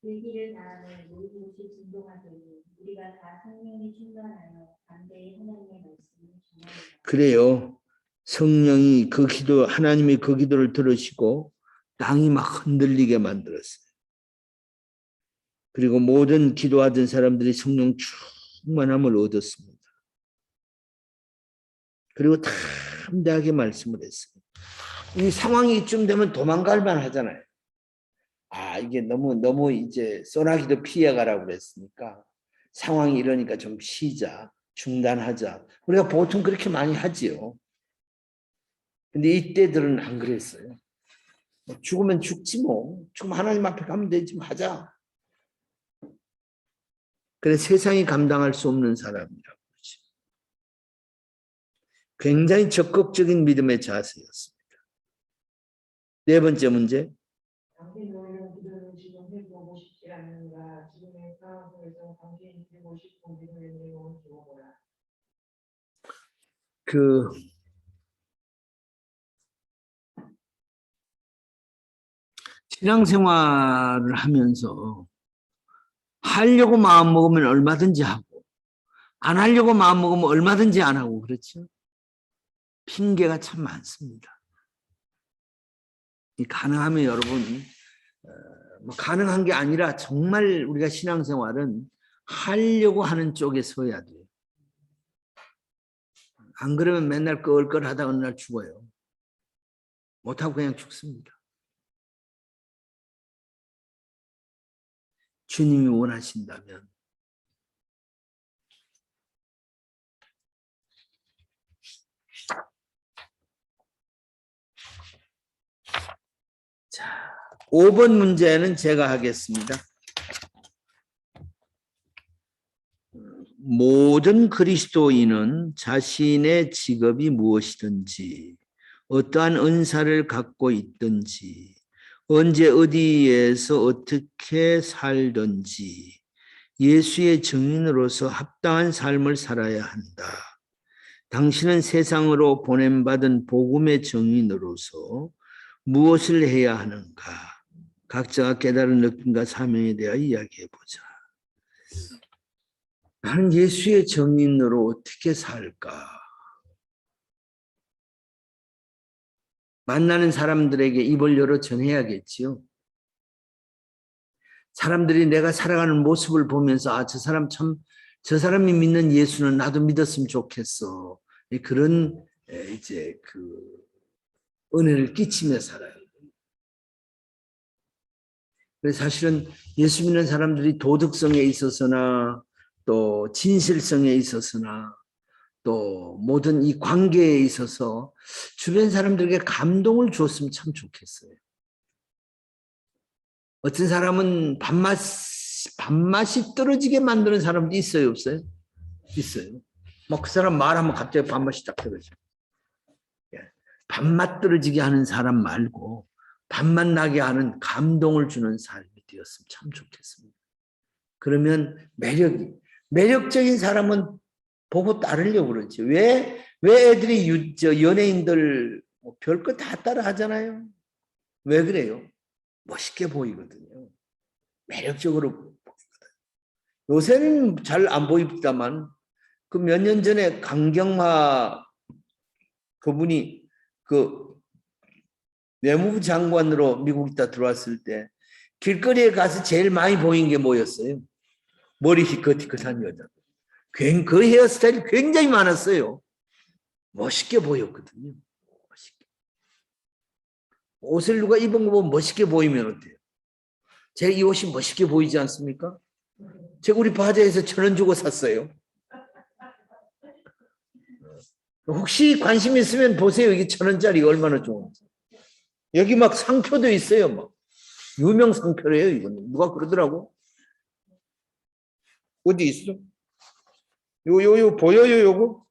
일기를 다하는 모든 곳이 진동하더니 우리가 다 성령이 충만하여 담대히 하나님의 말씀을 전하리라. 그래요. 성령이 그 기도, 하나님이 그 기도를 들으시고 땅이 막 흔들리게 만들었어요. 그리고 모든 기도하던 사람들이 성령 충만함을 얻었습니다. 그리고 담대하게 말씀을 했어요. 이 상황이 이쯤 되면 도망갈 만 하잖아요. 이게 너무 이제 소나기도 피해가라고 그랬으니까 상황이 이러니까 좀 쉬자, 중단하자. 우리가 보통 그렇게 많이 하지요. 근데 이때들은 안 그랬어요. 죽으면 죽지 뭐. 죽으면 하나님 앞에 가면 되지 뭐 하자. 그래 세상이 감당할 수 없는 사람이라고 그러지. 굉장히 적극적인 믿음의 자세였습니다. 네 번째 문제. 당신 너희는 그들은 지금 해보고 싶지 않는가. 지금의 상황 속에서 당신이 해보고 싶은 믿음의 내용을 주어보라. 신앙생활을 하면서 하려고 마음먹으면 얼마든지 하고 안 하려고 마음먹으면 얼마든지 안 하고 그렇죠? 핑계가 참 많습니다. 가능하면 여러분 가능한 게 아니라 정말 우리가 신앙생활은 하려고 하는 쪽에 서야 돼요. 안 그러면 맨날 껄껄하다 어느 날 죽어요. 못하고 그냥 죽습니다. 주님이 원하신다면 자, 5번 문제는 제가 하겠습니다. 모든 그리스도인은 자신의 직업이 무엇이든지 어떠한 은사를 갖고 있든지 언제 어디에서 어떻게 살든지 예수의 증인으로서 합당한 삶을 살아야 한다. 당신은 세상으로 보냄받은 복음의 증인으로서 무엇을 해야 하는가? 각자가 깨달은 느낌과 사명에 대하여 이야기해 보자. 나는 예수의 증인으로 어떻게 살까? 만나는 사람들에게 입을 열어 전해야겠지요. 사람들이 내가 살아가는 모습을 보면서 아, 저 사람이 믿는 예수는 나도 믿었으면 좋겠어. 그런 이제 그 은혜를 끼치며 살아요. 그래서 사실은 예수 믿는 사람들이 도덕성에 있어서나 또 진실성에 있어서나 또 모든 이 관계에 있어서 주변 사람들에게 감동을 주었으면 참 좋겠어요. 어떤 사람은 밥맛이 떨어지게 만드는 사람도 있어요, 없어요? 있어요. 막 그 사람 말하면 갑자기 밥맛이 딱 떨어져요. 밥맛 떨어지게 하는 사람 말고 밥맛 나게 하는 감동을 주는 삶이 되었으면 참 좋겠습니다. 그러면 매력적인 사람은 보고 따르려고 그러지. 왜 애들이 연예인들 별거 다 따라 하잖아요. 왜 그래요? 멋있게 보이거든요. 매력적으로 보이거든요. 요새는 잘 안 보입니다만 그 몇 년 전에 강경화 그분이 그 외무부 장관으로 미국 있다 들어왔을 때 길거리에 가서 제일 많이 보인 게 뭐였어요? 머리 희끗희끗한 여자. 그 헤어스타일이 굉장히 많았어요. 멋있게 보였거든요. 멋있게. 옷을 누가 입은 거 보면 멋있게 보이면 어때요? 제 이 옷이 멋있게 보이지 않습니까? 제가 우리 바자에서 1,000원 주고 샀어요. 혹시 관심 있으면 보세요. 이게 1,000원짜리 얼마나 좋은지. 여기 막 상표도 있어요. 막 유명 상표래요. 이거는 누가 그러더라고. 어디 있어? 요 보여요, 요거?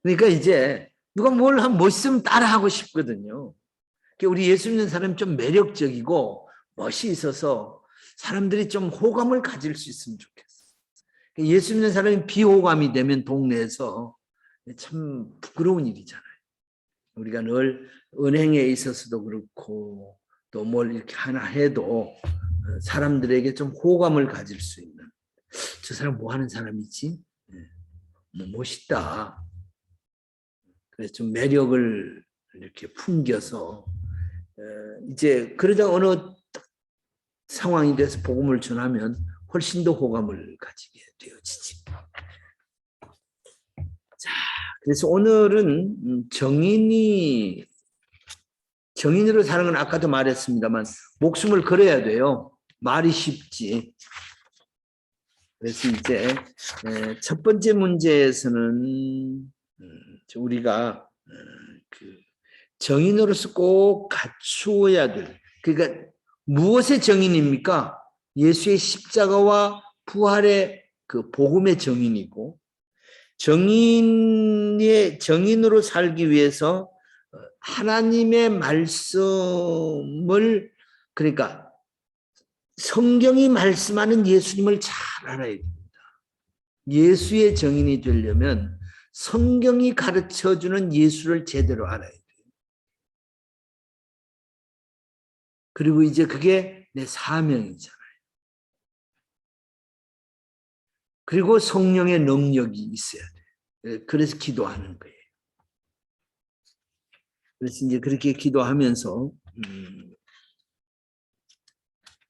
그러니까 이제 누가 뭘 하면 멋있으면 따라하고 싶거든요. 우리 예수 믿는 사람이 좀 매력적이고 멋이 있어서 사람들이 좀 호감을 가질 수 있으면 좋겠어요. 예수 믿는 사람이 비호감이 되면 동네에서 참 부끄러운 일이잖아요. 우리가 늘 은행에 있어서도 그렇고 또 뭘 이렇게 하나 해도 사람들에게 좀 호감을 가질 수 있는 저 사람 뭐 하는 사람이지? 뭐 멋있다. 그래서 좀 매력을 이렇게 풍겨서 이제 그러다 어느 상황이 돼서 복음을 전하면 훨씬 더 호감을 가지게 되어지지. 자, 그래서 오늘은 정인으로 사는 건 아까도 말했습니다만 목숨을 걸어야 돼요. 말이 쉽지. 그래서 이제 첫 번째 문제에서는 우리가 그 정인으로서 꼭 갖추어야 될, 그러니까 무엇의 정인입니까? 예수의 십자가와 부활의 그 복음의 정인이고, 정인으로 살기 위해서 하나님의 말씀을, 그러니까 성경이 말씀하는 예수님을 잘 알아야 됩니다. 예수의 정인이 되려면 성경이 가르쳐주는 예수를 제대로 알아야 돼요. 그리고 이제 그게 내 사명이잖아요. 그리고 성령의 능력이 있어야 돼요. 그래서 기도하는 거예요. 그래서 이제 그렇게 기도하면서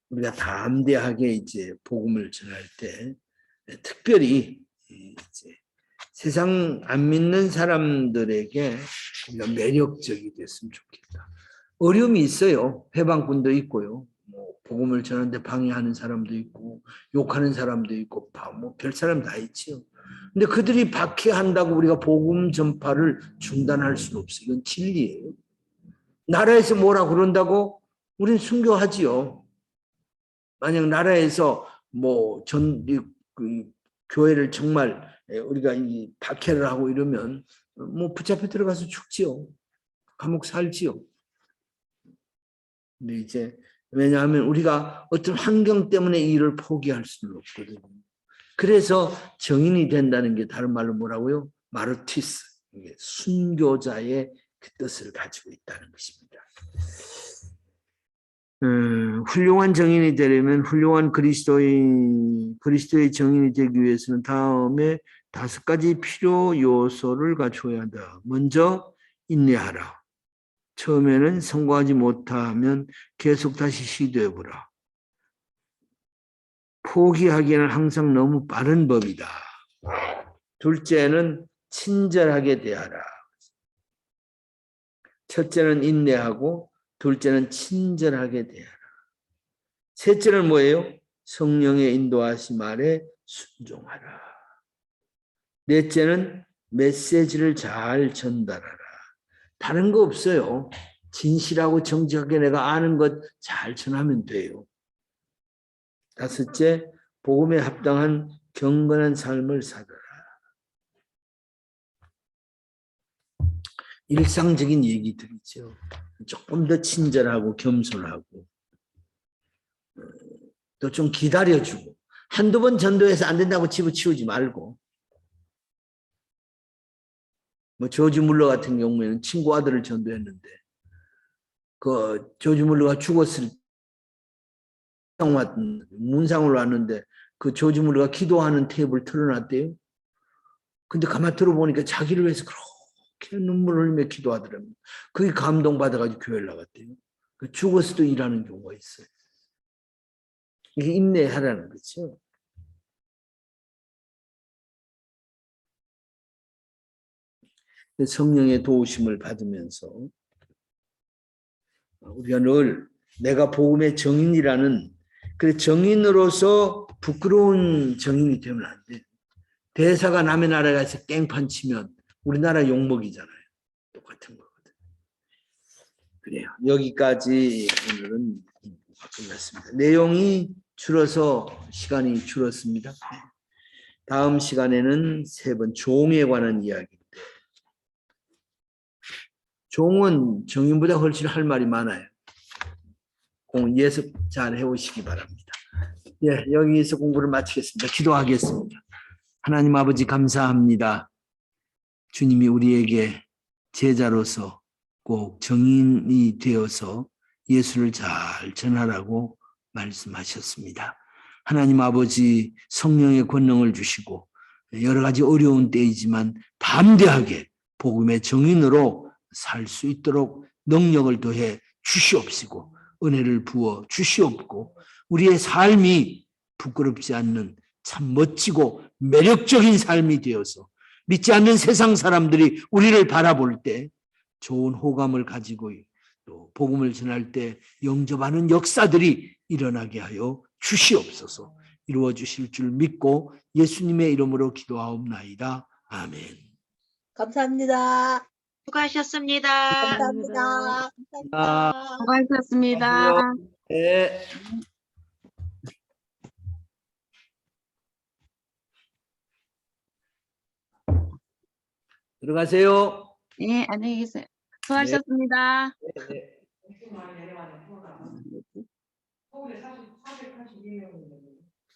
우리가 담대하게 이제 복음을 전할 때 특별히 이제 세상 안 믿는 사람들에게 우리가 매력적이 됐으면 좋겠다. 어려움이 있어요. 회방꾼도 있고요. 뭐 복음을 전하는데 방해하는 사람도 있고 욕하는 사람도 있고 뭐 별 사람 다 있지요. 근데 그들이 박해한다고 우리가 복음 전파를 중단할 수는 없어요. 이건 진리예요. 나라에서 뭐라 그런다고 우리는 순교하지요. 만약 나라에서 뭐 교회를 정말 우리가 이 박해를 하고 이러면 뭐 붙잡혀 들어가서 죽지요. 감옥 살지요. 근데 이제 왜냐하면 우리가 어떤 환경 때문에 이 일을 포기할 수는 없거든요. 그래서 정인이 된다는 게 다른 말로 뭐라고요? 마르티스, 순교자의 그 뜻을 가지고 있다는 것입니다. 훌륭한 정인이 되려면 훌륭한 그리스도의 정인이 되기 위해서는 다음에 5가지 필요 요소를 갖춰야 한다. 먼저 인내하라. 처음에는 성공하지 못하면 계속 다시 시도해보라. 포기하기에는 항상 너무 빠른 법이다. 둘째는 친절하게 대하라. 첫째는 인내하고 둘째는 친절하게 대하라. 셋째는 뭐예요? 성령의 인도하심 아래 순종하라. 넷째는 메시지를 잘 전달하라. 다른 거 없어요. 진실하고 정직하게 내가 아는 것 잘 전하면 돼요. 다섯째, 복음에 합당한 경건한 삶을 살아라. 일상적인 얘기들이죠. 조금 더 친절하고 겸손하고 또 좀 기다려주고 한두 번 전도해서 안 된다고 집어치우지 말고 뭐 조지 물러 같은 경우에는 친구 아들을 전도했는데 그 조지 물러가 죽었을 때 문상으로 왔는데 그 조지 물러가 기도하는 테이프를 틀어놨대요. 근데 가만 들어보니까 자기를 위해서 그렇게 눈물을 흘리며 기도하더랍니다. 그게 감동받아가지고 교회를 나갔대요. 죽어서도 일하는 경우가 있어요. 이게 인내하라는 거죠. 성령의 도우심을 받으면서 우리가 늘 내가 복음의 정인이라는 그 정인으로서 부끄러운 정인이 되면 안 돼. 대사가 남의 나라에 가서 깽판 치면 우리나라 욕먹이잖아요. 똑같은 거거든. 그래요. 여기까지 오늘은 끝났습니다. 내용이 줄어서 시간이 줄었습니다. 다음 시간에는 3번 종에 관한 이야기인데 종은 정인보다 훨씬 할 말이 많아요. 예습 잘 해오시기 바랍니다. 예, 여기서 공부를 마치겠습니다. 기도하겠습니다. 하나님 아버지 감사합니다. 주님이 우리에게 제자로서 꼭 정인이 되어서 예수를 잘 전하라고 말씀하셨습니다. 하나님 아버지 성령의 권능을 주시고 여러 가지 어려운 때이지만 담대하게 복음의 정인으로 살 수 있도록 능력을 더해 주시옵시고 은혜를 부어 주시옵고 우리의 삶이 부끄럽지 않는 참 멋지고 매력적인 삶이 되어서 믿지 않는 세상 사람들이 우리를 바라볼 때 좋은 호감을 가지고 또 복음을 전할 때 영접하는 역사들이 일어나게 하여 주시옵소서. 이루어 주실 줄 믿고 예수님의 이름으로 기도하옵나이다. 아멘. 감사합니다. 수고하셨습니다. 감사합니다. 감사합니다. 수고하셨습니다. 네. 들어가세요. 네, 안녕히 계세요. 수고하셨습니다. 네. 엄청 많이 내려가는 서울에 482명인데